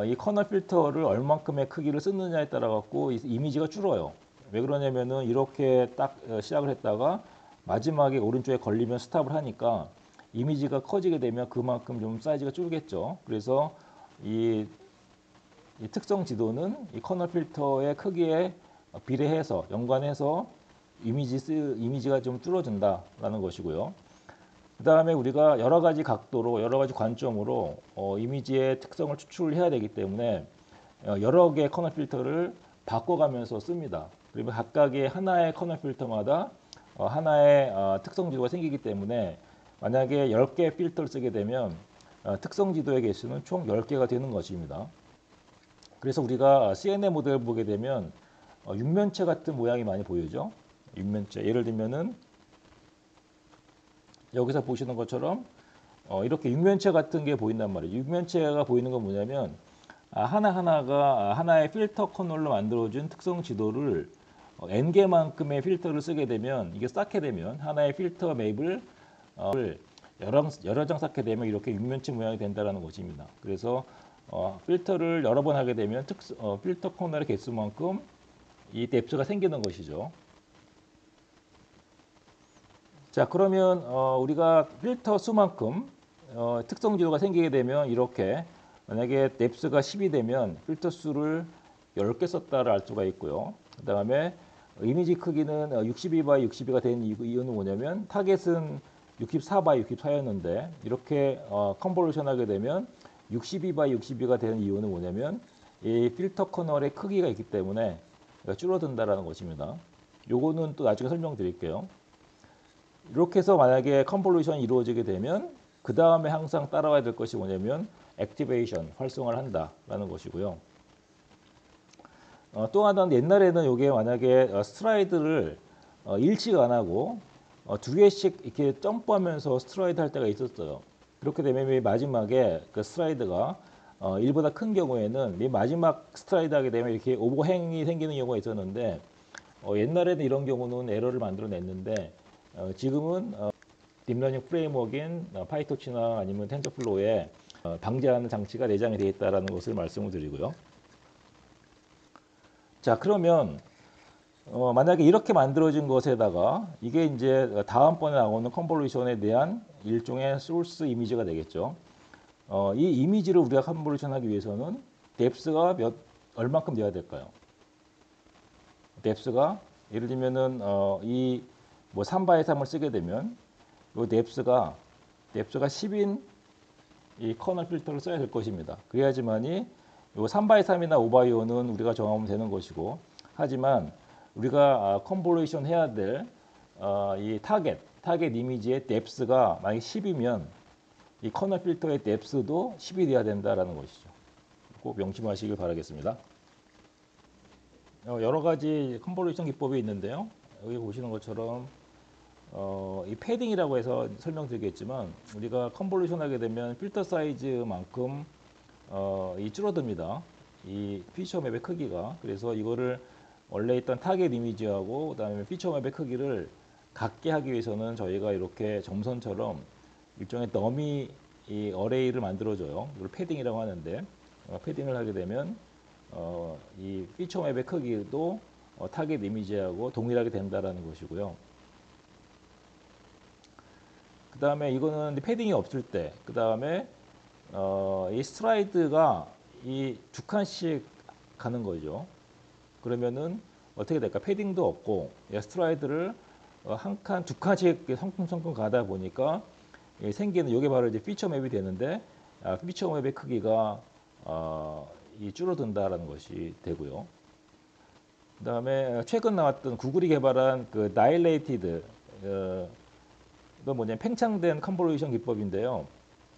이 커널 필터를 얼만큼의 크기를 쓰느냐에 따라 갖고 이 이미지가 줄어요. 왜 그러냐면은 이렇게 딱 시작을 했다가 마지막에 오른쪽에 걸리면 스탑을 하니까 이미지가 커지게 되면 그만큼 좀 사이즈가 줄겠죠. 그래서 이 특성 지도는 이 커널 필터의 크기에 비례해서 연관해서 이미지가 좀 줄어든다라는 것이고요. 그 다음에 우리가 여러 가지 각도로 여러 가지 관점으로 이미지의 특성을 추출해야 되기 때문에 여러 개의 커널 필터를 바꿔가면서 씁니다. 그리고 각각의 하나의 커널 필터마다 하나의 특성 지도가 생기기 때문에 만약에 10개의 필터를 쓰게 되면 특성 지도의 개수는 총 10개가 되는 것입니다. 그래서 우리가 CNN 모델을 보게 되면 육면체 같은 모양이 많이 보이죠. 육면체. 예를 들면은 여기서 보시는 것처럼 이렇게 육면체 같은 게 보인단 말이에요. 육면체가 보이는 건 뭐냐면 하나하나가 하나의 필터 커널로 만들어진 특성 지도를 n개만큼의 필터를 쓰게 되면 이게 쌓게 되면 하나의 필터 맵을 여러 장 쌓게 되면 이렇게 육면체 모양이 된다는 것입니다. 그래서 필터를 여러 번 하게 되면 필터 커널의 개수만큼 이 뎁스가 생기는 것이죠. 자, 그러면 우리가 필터 수만큼 특성 지도가 생기게 되면 이렇게 만약에 뎁스가 10이 되면 필터 수를 10개 썼다를 알 수가 있고요. 그 다음에 이미지 크기는 62x 62가 된 이유는 뭐냐면 타겟은 64x 64였는데 이렇게 컨볼루션 하게 되면 62x 62가 되는 이유는 뭐냐면 이 필터 커널의 크기가 있기 때문에 줄어든다라는 것입니다. 요거는 또 나중에 설명드릴게요. 이렇게 해서 만약에 컨볼루션이 이루어지게 되면 그 다음에 항상 따라와야 될 것이 뭐냐면 액티베이션, 활성화를 한다라는 것이고요. 또 하나는 옛날에는 이게 만약에 스트라이드를 일치가 안 하고 두 개씩 이렇게 점프하면서 스트라이드 할 때가 있었어요. 그렇게 되면 마지막에 그 스트라이드가 1보다 큰 경우에는 마지막 스트라이드 하게 되면 이렇게 오버행이 생기는 경우가 있었는데 옛날에는 이런 경우는 에러를 만들어냈는데 지금은 딥러닝 프레임워크인 파이토치나 아니면 텐서플로우에 방지하는 장치가 내장이 되어 있다는 것을 말씀을 드리고요. 자, 그러면 만약에 이렇게 만들어진 것에다가 이게 이제 다음번에 나오는 컨볼루션에 대한 일종의 소스 이미지가 되겠죠. 이 이미지를 우리가 컨볼루션 하기 위해서는 뎁스가 얼만큼 돼야 될까요? 뎁스가 예를 들면은 이 뭐 3x 3을 쓰게 되면 이 뎁스가 10인 이 커널 필터를 써야 될 것입니다. 그래야지만이 요 3x 3이나 5x5는 우리가 정하면 되는 것이고, 하지만 우리가 컨볼루션 해야 될 이 타겟 이미지의 뎁스가 만약 10이면 이 커널 필터의 뎁스도 10이 돼야 된다라는 것이죠. 꼭 명심하시길 바라겠습니다. 여러 가지 컨볼루션 기법이 있는데요. 여기 보시는 것처럼 이 패딩이라고 해서 설명드리겠지만 우리가 컨볼루션 하게 되면 필터 사이즈만큼 이 줄어듭니다. 이 피처 맵의 크기가. 그래서 이거를 원래 있던 타겟 이미지하고 그다음에 피처 맵의 크기를 같게 하기 위해서는 저희가 이렇게 점선처럼 일종의 더미 이 어레이를 만들어줘요. 이걸 패딩이라고 하는데 패딩을 하게 되면 이 피처 맵의 크기도 타겟 이미지하고 동일하게 된다라는 것이고요. 그 다음에 이거는 패딩이 없을 때, 그 다음에 이 스트라이드가 이 두 칸씩 가는 거죠. 그러면은 어떻게 될까? 패딩도 없고 스트라이드를 한 칸, 두 칸씩 성큼성큼 가다 보니까 생기는 이게 바로 이제 피처 맵이 되는데 피처 맵의 크기가 이 줄어든다라는 것이 되고요. 그 다음에 최근 나왔던 구글이 개발한 그 다일레이티드 이건 뭐냐면 팽창된 컨볼루션 기법인데요.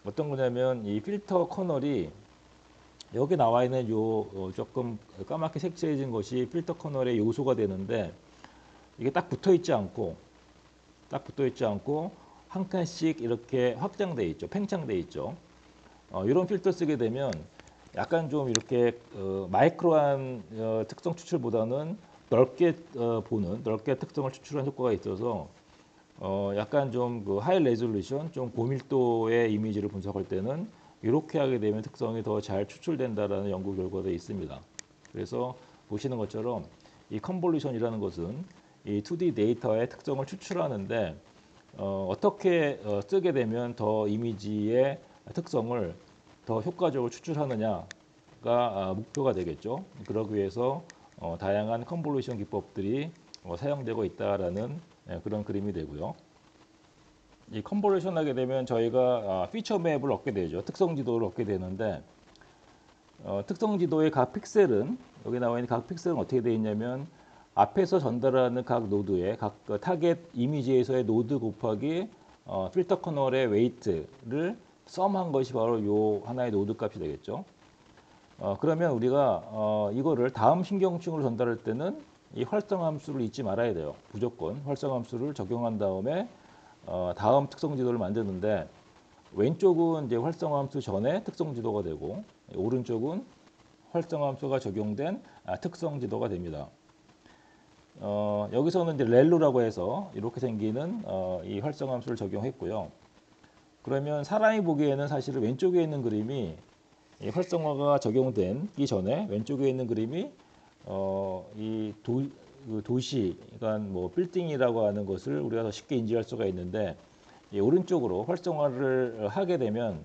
어떤 거냐면 이 필터 커널이 여기 나와 있는 조금 까맣게 색칠해진 것이 필터 커널의 요소가 되는데 이게 딱 붙어 있지 않고 한 칸씩 이렇게 확장돼 있죠. 팽창돼 있죠. 이런 필터 쓰게 되면 약간 좀 이렇게 마이크로한 특성 추출보다는 넓게 넓게 특성을 추출하는 효과가 있어서 약간 좀 그 하이 레졸루션, 좀 고밀도의 이미지를 분석할 때는 이렇게 하게 되면 특성이 더 잘 추출된다라는 연구 결과도 있습니다. 그래서 보시는 것처럼 이 컨볼루션이라는 것은 이 2D 데이터의 특성을 추출하는데 어떻게 쓰게 되면 더 이미지의 특성을 더 효과적으로 추출하느냐가 목표가 되겠죠. 그러기 위해서 다양한 컨볼루션 기법들이 사용되고 있다라는 그런 그림이 되고요. 이 컨볼루션 하게 되면 저희가 피처 맵을 얻게 되죠. 특성 지도를 얻게 되는데 특성 지도의 각 픽셀은 여기 나와 있는 각 픽셀은 어떻게 되어 있냐면 앞에서 전달하는 각 노드의 각 타겟 이미지에서의 노드 곱하기 필터 커널의 웨이트를 썸한 것이 바로 요 하나의 노드 값이 되겠죠. 그러면 우리가 이거를 다음 신경층으로 전달할 때는 이 활성화 함수를 잊지 말아야 돼요. 무조건 활성화 함수를 적용한 다음에 다음 특성 지도를 만드는데 왼쪽은 이제 활성화 함수 전에 특성 지도가 되고 오른쪽은 활성화 함수가 적용된 특성 지도가 됩니다. 여기서는 이제 렐로라고 해서 이렇게 생기는 이 활성화 함수를 적용했고요. 그러면 사람이 보기에는 사실은 왼쪽에 있는 그림이 이 활성화가 적용된 이전에 왼쪽에 있는 그림이 그 도시, 그러니까 뭐 빌딩이라고 하는 것을 우리가 더 쉽게 인지할 수가 있는데 이 오른쪽으로 활성화를 하게 되면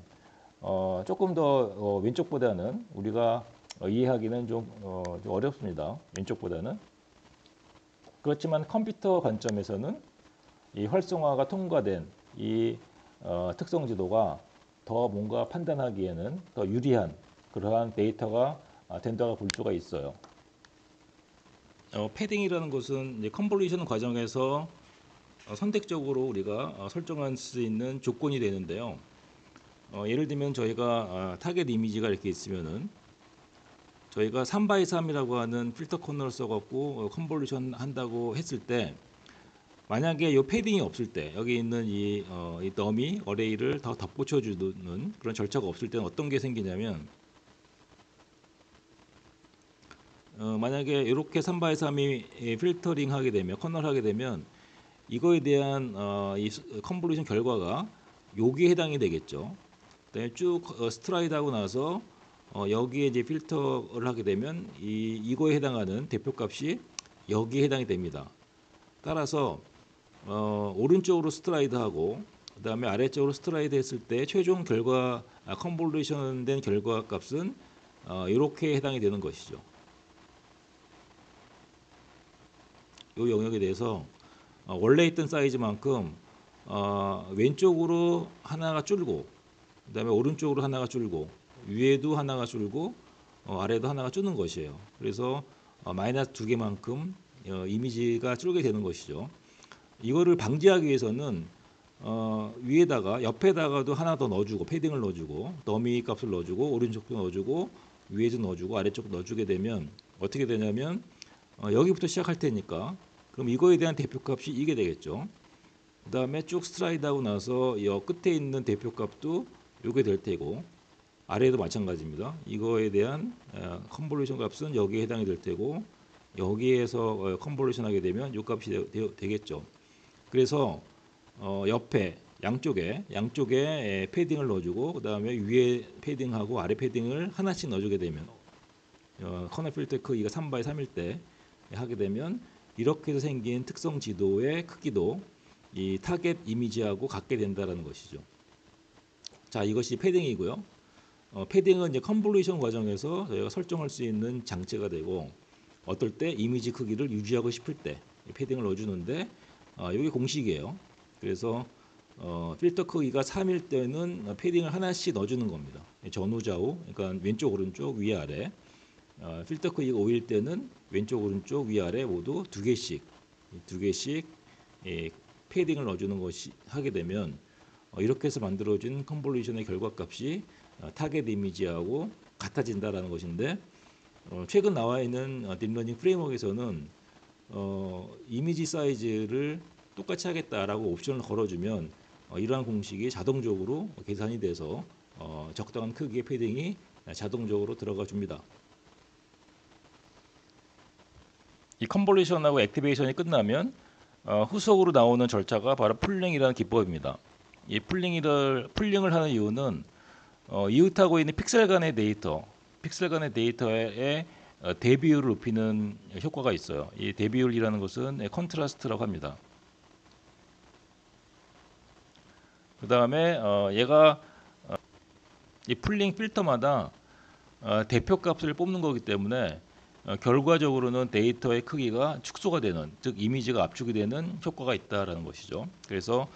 조금 더 왼쪽보다는 우리가 이해하기는 좀 어렵습니다. 왼쪽보다는. 그렇지만 컴퓨터 관점에서는 이 활성화가 통과된 이 특성 지도가 더 뭔가 판단하기에는 더 유리한 그러한 데이터가 된다고 볼 수가 있어요. 패딩이라는 것은 이제 컨볼루션 과정에서 선택적으로 우리가 설정할 수 있는 조건이 되는데요. 예를 들면 저희가 타겟 이미지가 이렇게 있으면은 저희가 3x3이라고 하는 필터 커널을 써갖고 컨볼루션 한다고 했을 때 만약에 이 패딩이 없을 때 여기 있는 이 더미 어레이를 더 덧붙여주는 그런 절차가 없을 때는 어떤 게 생기냐면 만약에 이렇게 3x3이 필터링 하게 되면 커널 하게 되면 이거에 대한 이 컨볼루션 결과가 여기에 해당이 되겠죠. 그다음에 쭉 스트라이드 하고 나서 여기에 이제 필터를 하게 되면 이거에 해당하는 대표값이 여기에 해당이 됩니다. 따라서 오른쪽으로 스트라이드 하고 그다음에 아래쪽으로 스트라이드 했을 때 최종 결과 컨볼루션 된 결과 값은 이렇게 해당이 되는 것이죠. 이 영역에 대해서 원래 있던 사이즈만큼 왼쪽으로 하나가 줄고 그다음에 오른쪽으로 하나가 줄고 위에도 하나가 줄고 아래도 하나가 줄는 것이에요. 그래서 마이너스 2개만큼 이미지가 줄게 되는 것이죠. 이거를 방지하기 위해서는 위에다가 옆에다가도 하나 더 넣어주고 패딩을 넣어주고 더미 값을 넣어주고 오른쪽도 넣어주고 위에도 넣어주고 아래쪽도 넣어주게 되면 어떻게 되냐면 여기부터 시작할 테니까 그럼 이거에 대한 대표값이 이게 되겠죠. 그 다음에 쭉 스트라이드 하고 나서 이 끝에 있는 대표값도 이게 될 테고 아래에도 마찬가지입니다. 이거에 대한 컨볼루션 값은 여기에 해당이 될 테고 여기에서 컨볼루션 하게 되면 이 값이 되겠죠. 그래서 옆에 양쪽에 패딩을 넣어주고 그 다음에 위에 패딩하고 아래 패딩을 하나씩 넣어주게 되면 커널 필터 크기가 3x3일 때 하게 되면 이렇게 해서 생긴 특성 지도의 크기도 이 타겟 이미지하고 같게 된다는 것이죠. 자, 이것이 패딩이고요. 패딩은 이제 컨볼루션 과정에서 저희가 설정할 수 있는 장치가 되고 어떨 때 이미지 크기를 유지하고 싶을 때 패딩을 넣어주는데 이게 공식이에요. 그래서 필터 크기가 3일 때는 패딩을 하나씩 넣어주는 겁니다. 전후좌우, 그러니까 왼쪽 오른쪽 위아래. 필터 크기가 5일 때는 왼쪽 오른쪽 위아래 모두 두 개씩 패딩을 넣어주는 것이 하게 되면 이렇게 해서 만들어진 컨볼루션의 결과값이 타겟 이미지하고 같아진다라는 것인데 최근 나와 있는 딥러닝 프레임워크에서는 이미지 사이즈를 똑같이 하겠다라고 옵션을 걸어주면 이러한 공식이 자동적으로 계산이 돼서 적당한 크기의 패딩이 자동적으로 들어가 줍니다. 이 컨볼루션하고 액티베이션이 끝나면 후속으로 나오는 절차가 바로 풀링이라는 기법입니다. 이 풀링을 하는 이유는 이웃하고 있는 픽셀 간의 데이터의 대비율을 높이는 효과가 있어요. 이 대비율이라는 것은 컨트라스트라고 합니다. 그 다음에 얘가 이 풀링 필터마다 대표값을 뽑는 거기 때문에 결과적으로는 데이터의 크기가 축소가 되는, 즉 이미지가 압축이 되는 효과가 있다라는 것이죠. 그래서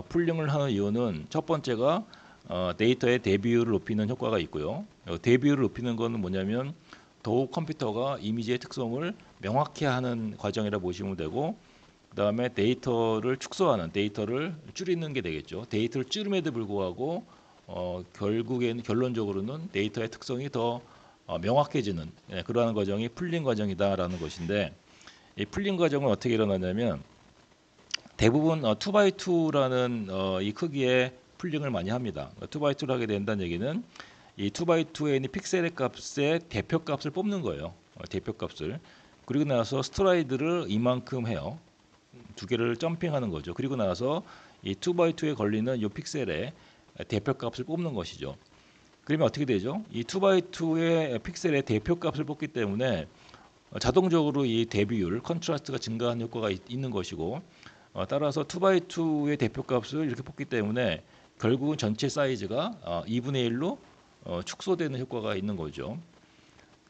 풀링을 하는 이유는 첫 번째가 데이터의 대비율을 높이는 효과가 있고요. 대비율을 높이는 것은 뭐냐면 더욱 컴퓨터가 이미지의 특성을 명확히 하는 과정이라 보시면 되고, 그 다음에 데이터를 축소하는, 데이터를 줄이는 게 되겠죠. 데이터를 줄임에도 불구하고 결론적으로는 데이터의 특성이 더 명확해지는 그러한 과정이 풀링 과정이다라는 것인데, 이 풀링 과정은 어떻게 일어나냐면 대부분 2x2라는 이 크기의 풀링을 많이 합니다. 2x2를 하게 된다는 얘기는 이 2x2에 있는 픽셀의 값의 대표값을 뽑는 거예요. 대표값을. 그리고 나서 스트라이드를 이만큼 해요. 두 개를 점핑하는 거죠. 그리고 나서 이 2x2에 걸리는 이 픽셀의 대표값을 뽑는 것이죠. 그러면 어떻게 되죠? 이 2x2의 픽셀의 대표값을 뽑기 때문에 자동적으로 이 대비율, 컨트라스트가 증가하는 효과가 있는 것이고, 따라서 2x2의 대표값을 이렇게 뽑기 때문에 결국은 전체 사이즈가 2분의 1로 축소되는 효과가 있는 거죠.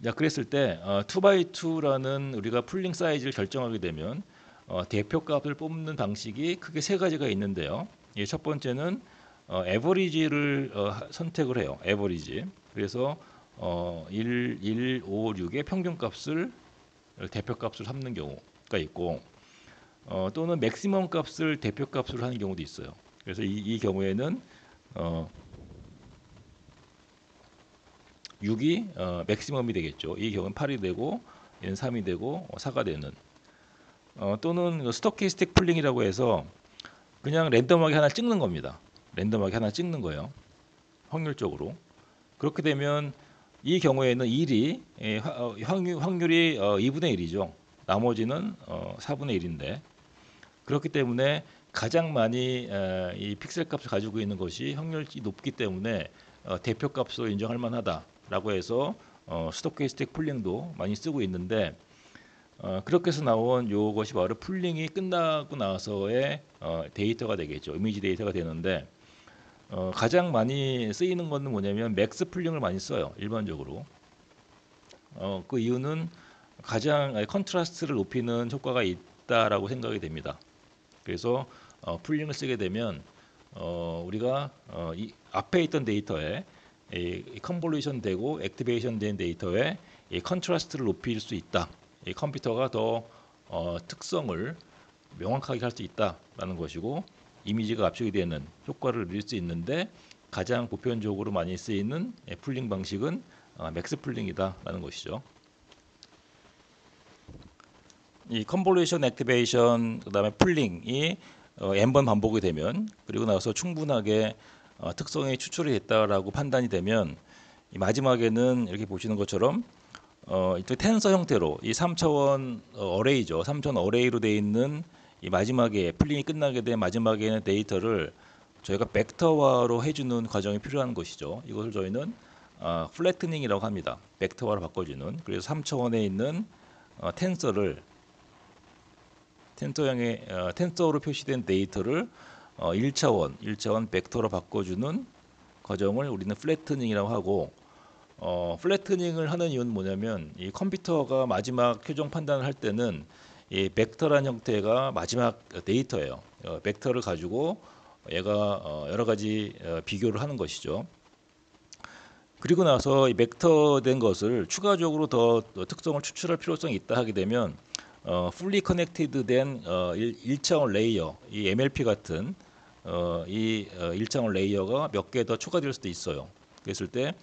자, 그랬을 때 2x2라는 우리가 풀링 사이즈를 결정하게 되면 대표값을 뽑는 방식이 크게 세 가지가 있는데요. 첫 번째는 에버리지를 선택을 해요. 에버리지. 그래서 1, 5, 6의 평균값을 대표값을 삼는 경우가 있고, 또는 맥시멈 값을 대표값으로 하는 경우도 있어요. 그래서 이 경우에는 6이 맥시멈이 되겠죠. 이 경우는 8이 되고 얘는 3이 되고 4가 되는, 또는 스토캐스틱 풀링이라고 해서 그냥 랜덤하게 하나 찍는 겁니다. 랜덤하게 하나 찍는 거예요. 확률적으로. 그렇게 되면 이 경우에는 1이 확률이 2분의 1이죠. 나머지는 4분의 1인데, 그렇기 때문에 가장 많이 이 픽셀 값을 가지고 있는 것이 확률이 높기 때문에 대표값으로 인정할 만하다라고 해서 스토캐스틱 풀링도 많이 쓰고 있는데, 그렇게 해서 나온 이것이 바로 풀링이 끝나고 나서의 데이터가 되겠죠. 이미지 데이터가 되는데, 가장 많이 쓰이는 것은 뭐냐면 맥스 풀링을 많이 써요. 일반적으로. 그 이유는 가장 컨트라스트를 높이는 효과가 있다라고 생각이 됩니다. 그래서 풀링을 쓰게 되면 우리가 이 앞에 있던 데이터에 컨볼루션 되고 액티베이션 된 데이터에 이 컨트라스트를 높일 수 있다. 이 컴퓨터가 더 특성을 명확하게 할 수 있다라는 것이고, 이미지가 압축이 되는 효과를 누릴 수 있는데 가장 보편적으로 많이 쓰이는 풀링 방식은 맥스 풀링이다라는 것이죠. 이 컨볼루션, 액티베이션, 그다음에 풀링이 n번 반복이 되면, 그리고 나서 충분하게 특성이 추출이 됐다라고 판단이 되면, 이 마지막에는 이렇게 보시는 것처럼 이쪽 텐서 형태로 이 3차원 어레이죠. 3차원 어레이로 되어 있는 이 마지막에 풀링이 끝나게 된 마지막에는 데이터를 저희가 벡터화로 해주는 과정이 필요한 것이죠. 이것을 저희는 플래트닝이라고 합니다. 벡터화로 바꿔주는. 그래서 3차원에 있는 텐서형의 텐서로 표시된 데이터를 1차원 벡터로 바꿔주는 과정을 우리는 플래트닝이라고 하고, 플래트닝을 하는 이유는 뭐냐면 이 컴퓨터가 마지막 표정 판단을 할 때는 이 벡터란 형태가 마지막 데이터예요. 벡터를 가지고 얘가 여러 가지 비교를 하는 것이죠. 그리고 나서 이 벡터된 것을 추가적으로 더 특성을 추출할 필요성이 있다 하게 되면 fully connected 된 1차원 레이어, 이 MLP 같은 이 1차원 레이어가 몇 개 더 추가될 수도 있어요. 그랬을 때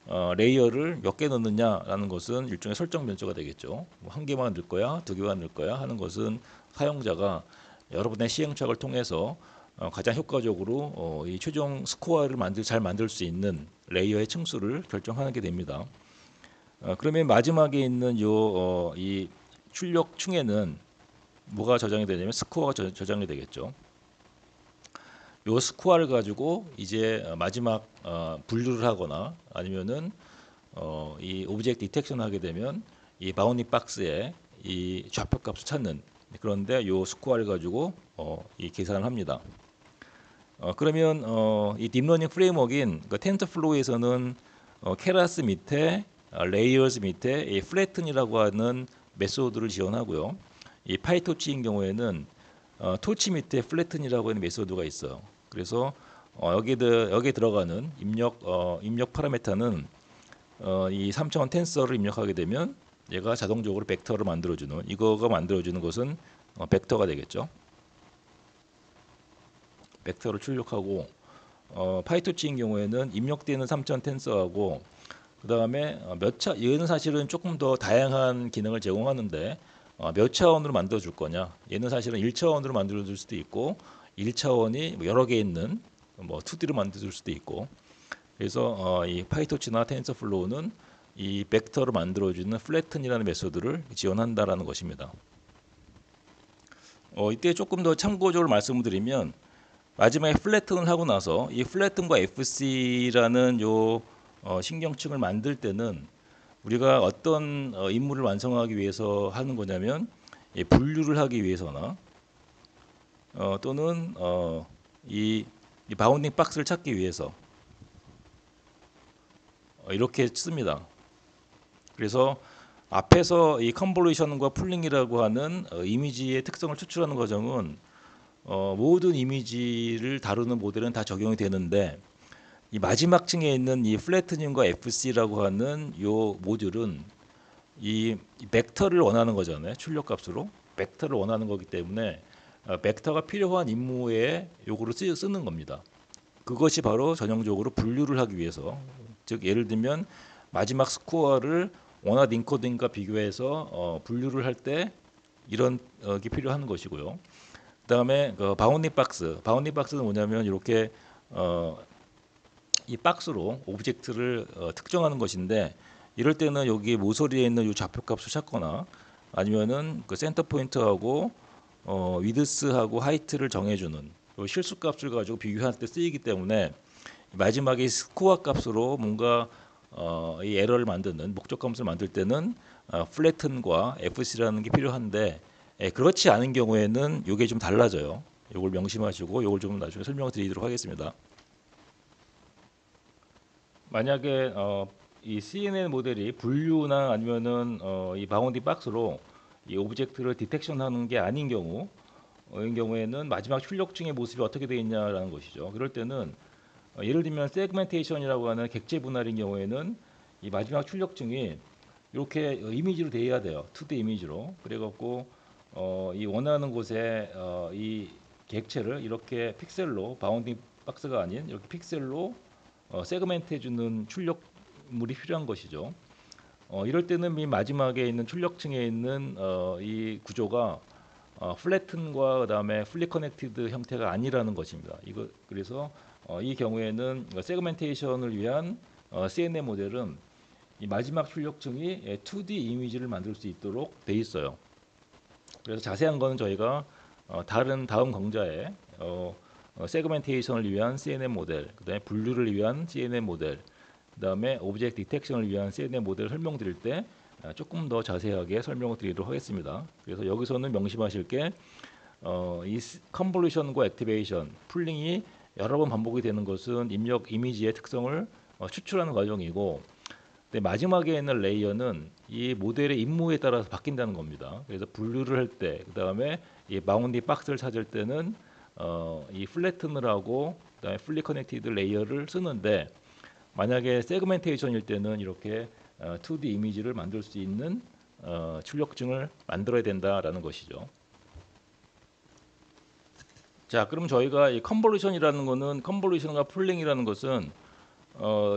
레이어를 몇 개 넣느냐라는 것은 일종의 설정 변수가 되겠죠. 뭐 한 개만 넣을 거야, 두 개만 넣을 거야 하는 것은 사용자가 여러분의 시행착오를 통해서 가장 효과적으로 이 최종 스코어를 잘 만들 수 있는 레이어의 층수를 결정하는 게 됩니다. 그러면 마지막에 있는 이 출력층에는 뭐가 저장이 되냐면 스코어가 저장이 되겠죠. 요 스코어를 가지고 이제 마지막 분류를 하거나 아니면은 이 오브젝트 디텍션을 하게 되면 이 바운딩 박스에 이 좌표값을 찾는, 그런데 요 스코어를 가지고 이 계산을 합니다. 그러면 이 딥러닝 프레임워크인 그 텐서플로우에서는 케라스 밑에 레이어스 밑에 이 플래튼이라고 하는 메소드를 지원하고요. 이 파이토치인 경우에는 토치 밑에 플래튼이라고 하는 메소드가 있어요. 그래서 여기에 들어가는 입력 파라메터는 이 3차원 텐서를 입력하게 되면 얘가 자동적으로 벡터를 만들어주는, 이거가 만들어주는 것은 벡터가 되겠죠. 벡터를 출력하고 파이토치인 경우에는 입력되는 3차원 텐서하고 그 다음에 얘는 사실은 조금 더 다양한 기능을 제공하는데 몇 차원으로 만들어 줄 거냐, 얘는 사실은 1차원으로 만들어 줄 수도 있고 1차원이 뭐 여러 개 있는 뭐 2D로 만들어 줄 수도 있고, 그래서 이 파이토치나 텐서플로우는 이 벡터를 만들어 주는 플래튼이라는 메소드를 지원한다라는 것입니다. 이때 조금 더 참고적으로 말씀을 드리면 마지막에 플래튼을 하고 나서 이 플래튼과 FC라는 요 신경층을 만들 때는 우리가 어떤 임무를 완성하기 위해서 하는 거냐면 분류를 하기 위해서나 또는 이 바운딩 박스를 찾기 위해서 이렇게 씁니다. 그래서 앞에서 이 컨볼루션과 풀링이라고 하는 이미지의 특성을 추출하는 과정은 모든 이미지를 다루는 모델은 다 적용이 되는데 이 마지막 층에 있는 이 플래트닝과 FC라고 하는 요 모듈은 이 벡터를 원하는 거잖아요. 출력값으로 벡터를 원하는 거기 때문에 벡터가 필요한 임무에 요거를 쓰는 겁니다. 그것이 바로 전형적으로 분류를 하기 위해서, 즉 예를 들면 마지막 스코어를 원하드 인코딩과 비교해서 분류를 할 때 이런 게 필요한 것이고요. 그다음에 그 바운딩 박스는 뭐냐면 이렇게 이 박스로 오브젝트를 특정하는 것인데, 이럴 때는 여기 모서리에 있는 이 좌표값을 찾거나 아니면은 그 센터 포인트하고 위드스하고 하이트를 정해주는 요 실수값을 가지고 비교할 때 쓰이기 때문에 마지막에 스코어 값으로 뭔가 이 에러를 만드는 목적값을 만들 때는 플래튼과 FC라는 게 필요한데, 그렇지 않은 경우에는 이게 좀 달라져요. 이걸 명심하시고 이걸 좀 나중에 설명을 드리도록 하겠습니다. 만약에 이 CNN 모델이 분류나 아니면은 이 바운딩 박스로 이 오브젝트를 디텍션하는 게 아닌 인 경우에는 마지막 출력층의 모습이 어떻게 되어 있냐라는 것이죠. 그럴 때는 예를 들면 세그멘테이션이라고 하는 객체 분할인 경우에는 이 마지막 출력층이 이렇게 이미지로 되어야 돼요. 2D 이미지로. 그래갖고 이 원하는 곳에 이 객체를 이렇게 픽셀로, 바운딩 박스가 아닌 이렇게 픽셀로 세그멘트 해주는 출력물이 필요한 것이죠. 이럴 때는 이 마지막에 있는 출력층에 있는 이 구조가 플래튼과 그다음에 풀리 커넥티드 형태가 아니라는 것입니다. 그래서 이 경우에는 세그멘테이션을 위한 CNN 모델은 이 마지막 출력층이 2D 이미지를 만들 수 있도록 돼 있어요. 그래서 자세한 거는 저희가 다음 강좌에 세그멘테이션을 위한 CNN 모델, 그다음에 분류를 위한 CNN 모델, 그다음에 오브젝트 디텍션을 위한 CNN 모델을 설명드릴 때 조금 더 자세하게 설명을 드리도록 하겠습니다. 그래서 여기서는 명심하실 게 이 컨볼루션과 액티베이션, 풀링이 여러 번 반복이 되는 것은 입력 이미지의 특성을 추출하는 과정이고, 근데 마지막에 있는 레이어는 이 모델의 임무에 따라서 바뀐다는 겁니다. 그래서 분류를 할 때, 그 다음에 이 바운딩 박스를 찾을 때는 이 플래튼을 하고 그다음에 풀리 커넥티드 레이어를 쓰는데, 만약에 세그멘테이션일 때는 이렇게 2D 이미지를 만들 수 있는 출력층을 만들어야 된다라는 것이죠. 자, 그럼 저희가 이 컨볼루션과 풀링이라는 것은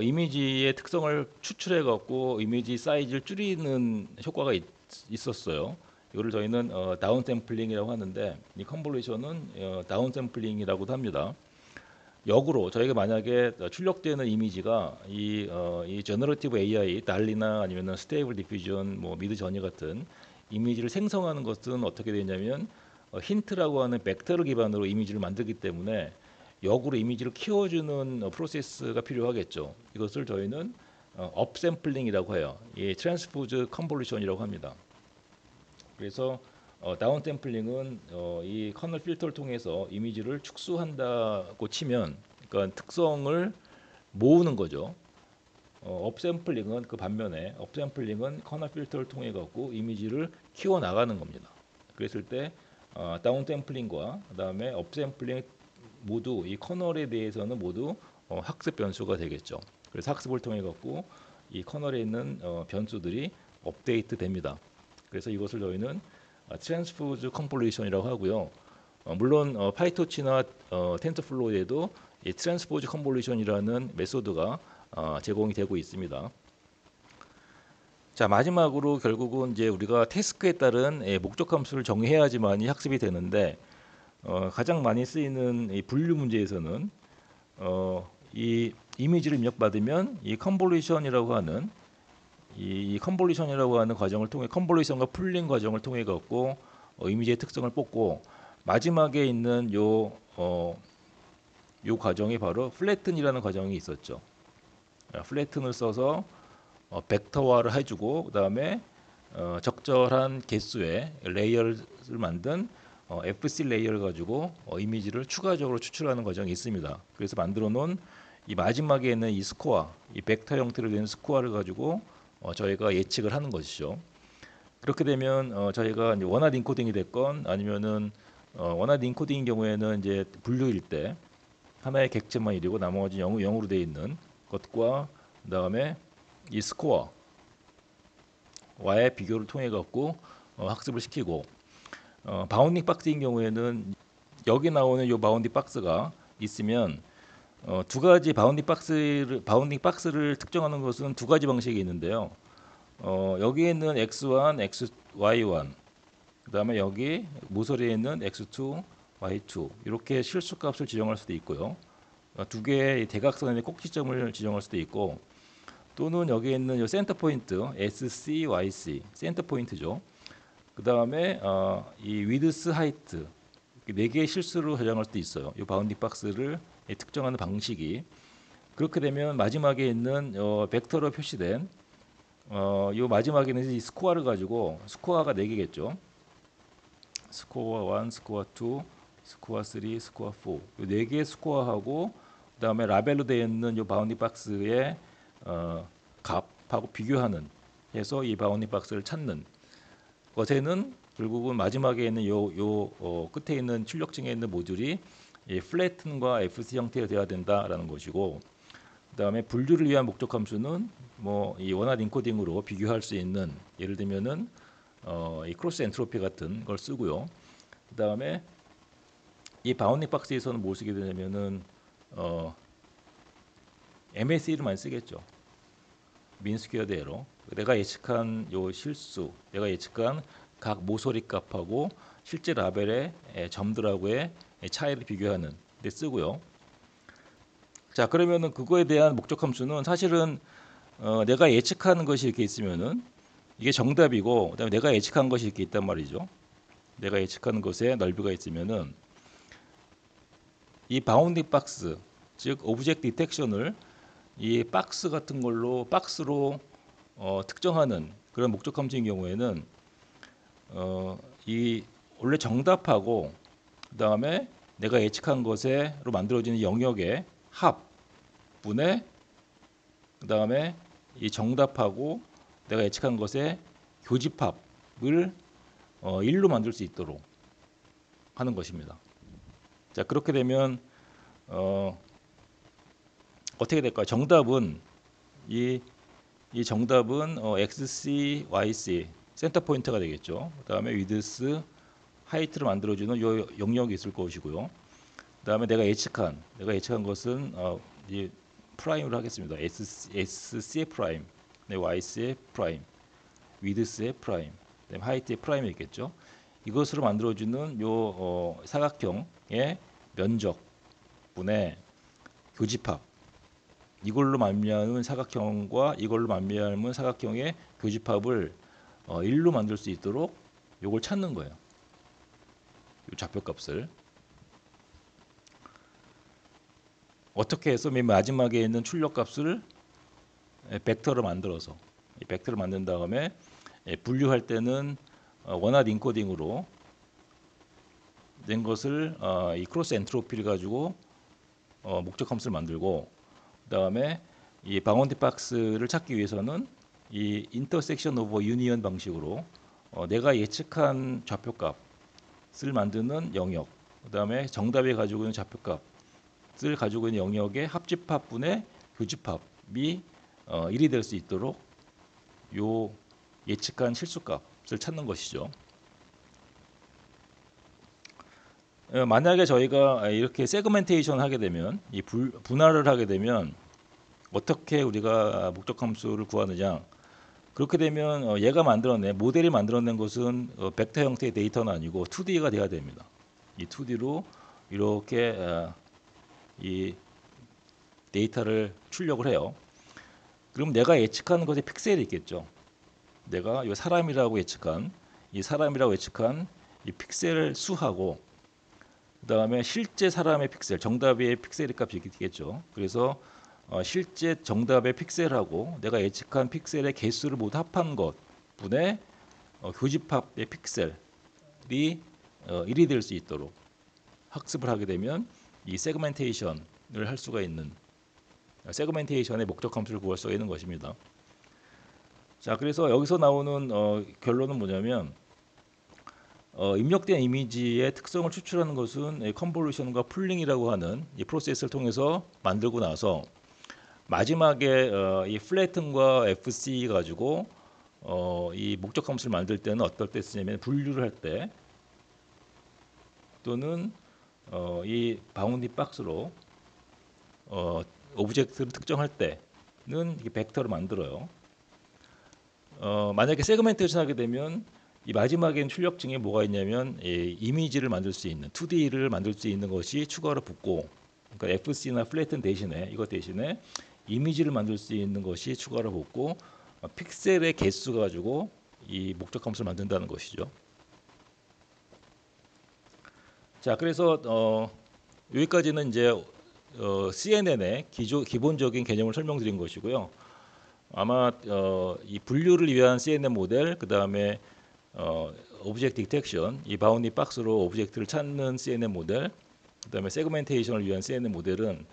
이미지의 특성을 추출해 갖고 이미지 사이즈를 줄이는 효과가 있었어요. 이거를 저희는 다운 샘플링이라고 하는데, 이 컨볼루션은 다운 샘플링이라고도 합니다. 역으로 저희가 만약에 출력되는 이미지가 이 제너러티브 AI, 달리나 아니면 스테이블 디퓨전, 뭐 미드 저니 같은 이미지를 생성하는 것은 어떻게 되냐면, 힌트라고 하는 벡터를 기반으로 이미지를 만들기 때문에 역으로 이미지를 키워주는 프로세스가 필요하겠죠. 이것을 저희는 업샘플링이라고 해요. 이 트랜스포즈 컨볼루션이라고 합니다. 그래서 다운 샘플링은 이 커널 필터를 통해서 이미지를 축소한다고 치면, 그러니까 특성을 모으는 거죠. 업샘플링은 그 반면에 업샘플링은 커널 필터를 통해 갖고 이미지를 키워 나가는 겁니다. 그랬을 때 다운 샘플링과 그다음에 업샘플링 모두 이 커널에 대해서는 모두 학습 변수가 되겠죠. 그래서 학습을 통해 갖고 이 커널에 있는 변수들이 업데이트 됩니다. 그래서 이것을 저희는 트랜스포즈 컨볼루션이라고 하고요. 물론 파이토치나 텐서플로우에도 이 트랜스포즈 컨볼루션이라는 메소드가 제공이 되고 있습니다. 자, 마지막으로 결국은 이제 우리가 태스크에 따른 목적 함수를 정의해야지만이 학습이 되는데, 가장 많이 쓰이는 이 분류 문제에서는 이 이미지를 입력받으면 이 컨볼루션이라고 하는 이 컨볼루션이라고 하는 과정을 통해, 컨볼루션과 풀링 과정을 통해 갖고 이미지의 특성을 뽑고, 마지막에 있는 요 과정이 바로 플래튼이라는 과정이 있었죠. 플래튼을 써서 벡터화를 해주고, 그다음에 적절한 개수의 레이어를 만든 FC 레이어를 가지고 이미지를 추가적으로 추출하는 과정이 있습니다. 그래서 만들어 놓은 이 마지막에 있는 이 스코어, 이 벡터 형태로 된 스코어를 가지고 저희가 예측을 하는 것이죠. 그렇게 되면 저희가 이제 원하드 인코딩이 됐건 아니면은 원하드 인코딩인 경우에는 이제 분류일 때 하나의 객체만 1이고 나머지 0으로 되어 있는 것과 그다음에 이 스코어와의 비교를 통해 갖고 학습을 시키고, 바운딩 박스인 경우에는 여기 나오는 요 바운딩 박스가 있으면 두 가지 바운딩 박스를 특정하는 것은 두 가지 방식이 있는데요. 여기에 있는 x1, y1, 그다음에 여기 모서리에 있는 x2, y2 이렇게 실수값을 지정할 수도 있고요. 두 개의 대각선의 꼭지점을 지정할 수도 있고, 또는 여기에 있는 요 센터 포인트 SC, YC 센터 포인트죠. 그 다음에 이 위드스, 하이트 네 개의 실수로 저장할 수도 있어요. 이 바운딩 박스를 특정하는 방식이. 그렇게 되면 마지막에 있는 벡터로 표시된 이 마지막에 있는 이 스코어를 가지고, 스코어가 4개겠죠. 스코어 1, 스코어 2, 스코어 3, 스코어 4. 이 4개의 스코어하고 그다음에 라벨로 되어 있는 이 바운딩 박스의 값하고 비교하는 해서 이 바운딩 박스를 찾는 것에는 결국은 마지막에 있는 끝에 있는 출력증에 있는 모듈이 이 플래튼과 FC 형태가 되어야 된다라는 것이고, 그다음에 분류를 위한 목적 함수는 뭐 이 원하드 인코딩으로 비교할 수 있는, 예를 들면은 이 크로스 엔트로피 같은 걸 쓰고요. 그다음에 이 바운딩 박스에서는 뭘 쓰게 되냐면은 MSE를 많이 쓰겠죠. 민 스퀘어드 에러. 내가 예측한 요 실수, 내가 예측한 각 모서리 값하고 실제 라벨의 점들하고의 차이를 비교하는 데 쓰고요. 자, 그러면은 그거에 대한 목적 함수는 사실은 내가 예측하는 것이 이렇게 있으면은 이게 정답이고, 그다음에 내가 예측한 것이 이렇게 있단 말이죠. 내가 예측하는 것에 넓이가 있으면은 이 바운딩 박스, 즉 오브젝트 디텍션을 이 박스 같은 걸로 박스로 특정하는 그런 목적 함수인 경우에는 이 원래 정답하고 그다음에 내가 예측한 것으로 만들어지는 영역의 합분의 그다음에 이 정답하고 내가 예측한 것의 교집합을 1로 만들 수 있도록 하는 것입니다. 자, 그렇게 되면 어떻게 될까요? 정답은 이 정답은 XC, YC 센터 포인트가 되겠죠. 그다음에 위드스, 하이트를 만들어주는 요 영역이 있을 것이고요. 그다음에 내가 예측한 것은 이 프라임으로 하겠습니다. SC의 프라임, 네, YC의 프라임, 위드스의 프라임, 하이트의 프라임이 있겠죠. 이것으로 만들어주는 요 사각형의 면적분의 교집합, 이걸로 말미암은 사각형과 이걸로 말미암은 사각형의 교집합을 1로 만들 수 있도록 요걸 찾는 거예요. 요 좌표값을 어떻게 해서 맨 마지막에 있는 출력값을 벡터로 만들어서 이 벡터를 만든 다음에 분류할 때는 원하드 인코딩으로 된 것을 이 크로스 엔트로피를 가지고 목적 함수를 만들고, 그다음에 이 바운드 박스를 찾기 위해서는 이 인터섹션 오버 유니언 방식으로 내가 예측한 좌표값을 만드는 영역, 그다음에 정답이 가지고 있는 좌표값을 가지고 있는 영역의 합집합분의 교집합이 1이 될 수 있도록 요 예측한 실수값을 찾는 것이죠. 만약에 저희가 이렇게 세그멘테이션 하게 되면, 이 분할을 하게 되면 어떻게 우리가 목적 함수를 구하느냐? 그렇게 되면 얘가 만들어낸 모델이 만들어낸 것은 벡터 형태의 데이터는 아니고 2D가 돼야 됩니다. 이 2D로 이렇게 이 데이터를 출력을 해요. 그럼 내가 예측하는 것에 픽셀이 있겠죠. 내가 이 사람이라고 예측한 이 픽셀 수하고, 그다음에 실제 사람의 픽셀, 정답의 픽셀 값이 있겠죠. 그래서 실제 정답의 픽셀하고 내가 예측한 픽셀의 개수를 모두 합한 것 분의 교집합의 픽셀이 1이 될 수 있도록 학습을 하게 되면 이 세그멘테이션을 할 수가 있는, 세그멘테이션의 목적 함수를 구할 수가 있는 것입니다. 자, 그래서 여기서 나오는 결론은 뭐냐면 입력된 이미지의 특성을 추출하는 것은 컨볼루션과 풀링이라고 하는 이 프로세스를 통해서 만들고 나서 마지막에 이 플래튼과 FC 가지고 이 목적 함수를 만들 때는 어떨 때 쓰냐면 분류를 할 때, 또는 이 바운디 박스로 오브젝트를 특정할 때는 이 벡터를 만들어요. 만약에 세그멘테이션 하게 되면 이 마지막엔 출력증에 뭐가 있냐면 이미지를 만들 수 있는 2D를 만들 수 있는 것이 추가로 붙고, 그러니까 FC나 플래튼 대신에 이것 대신에 이미지를 만들 수 있는 것이 추가로 붙고, 픽셀의 개수 가지고 이 목적 함수를 만든다는 것이죠. 자, 그래서 여기까지는 이제 CNN의 기본적인 개념을 설명드린 것이고요. 아마 이 분류를 위한 CNN 모델, 그 다음에 오브젝트 디텍션, 이 바운디 박스로 오브젝트를 찾는 CNN 모델, 그 다음에 세그멘테이션을 위한 CNN 모델은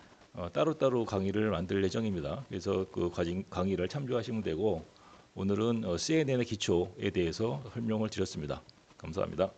따로따로 강의를 만들 예정입니다. 그래서 그 강의를 참조하시면 되고, 오늘은 CNN의 기초에 대해서 설명을 드렸습니다. 감사합니다.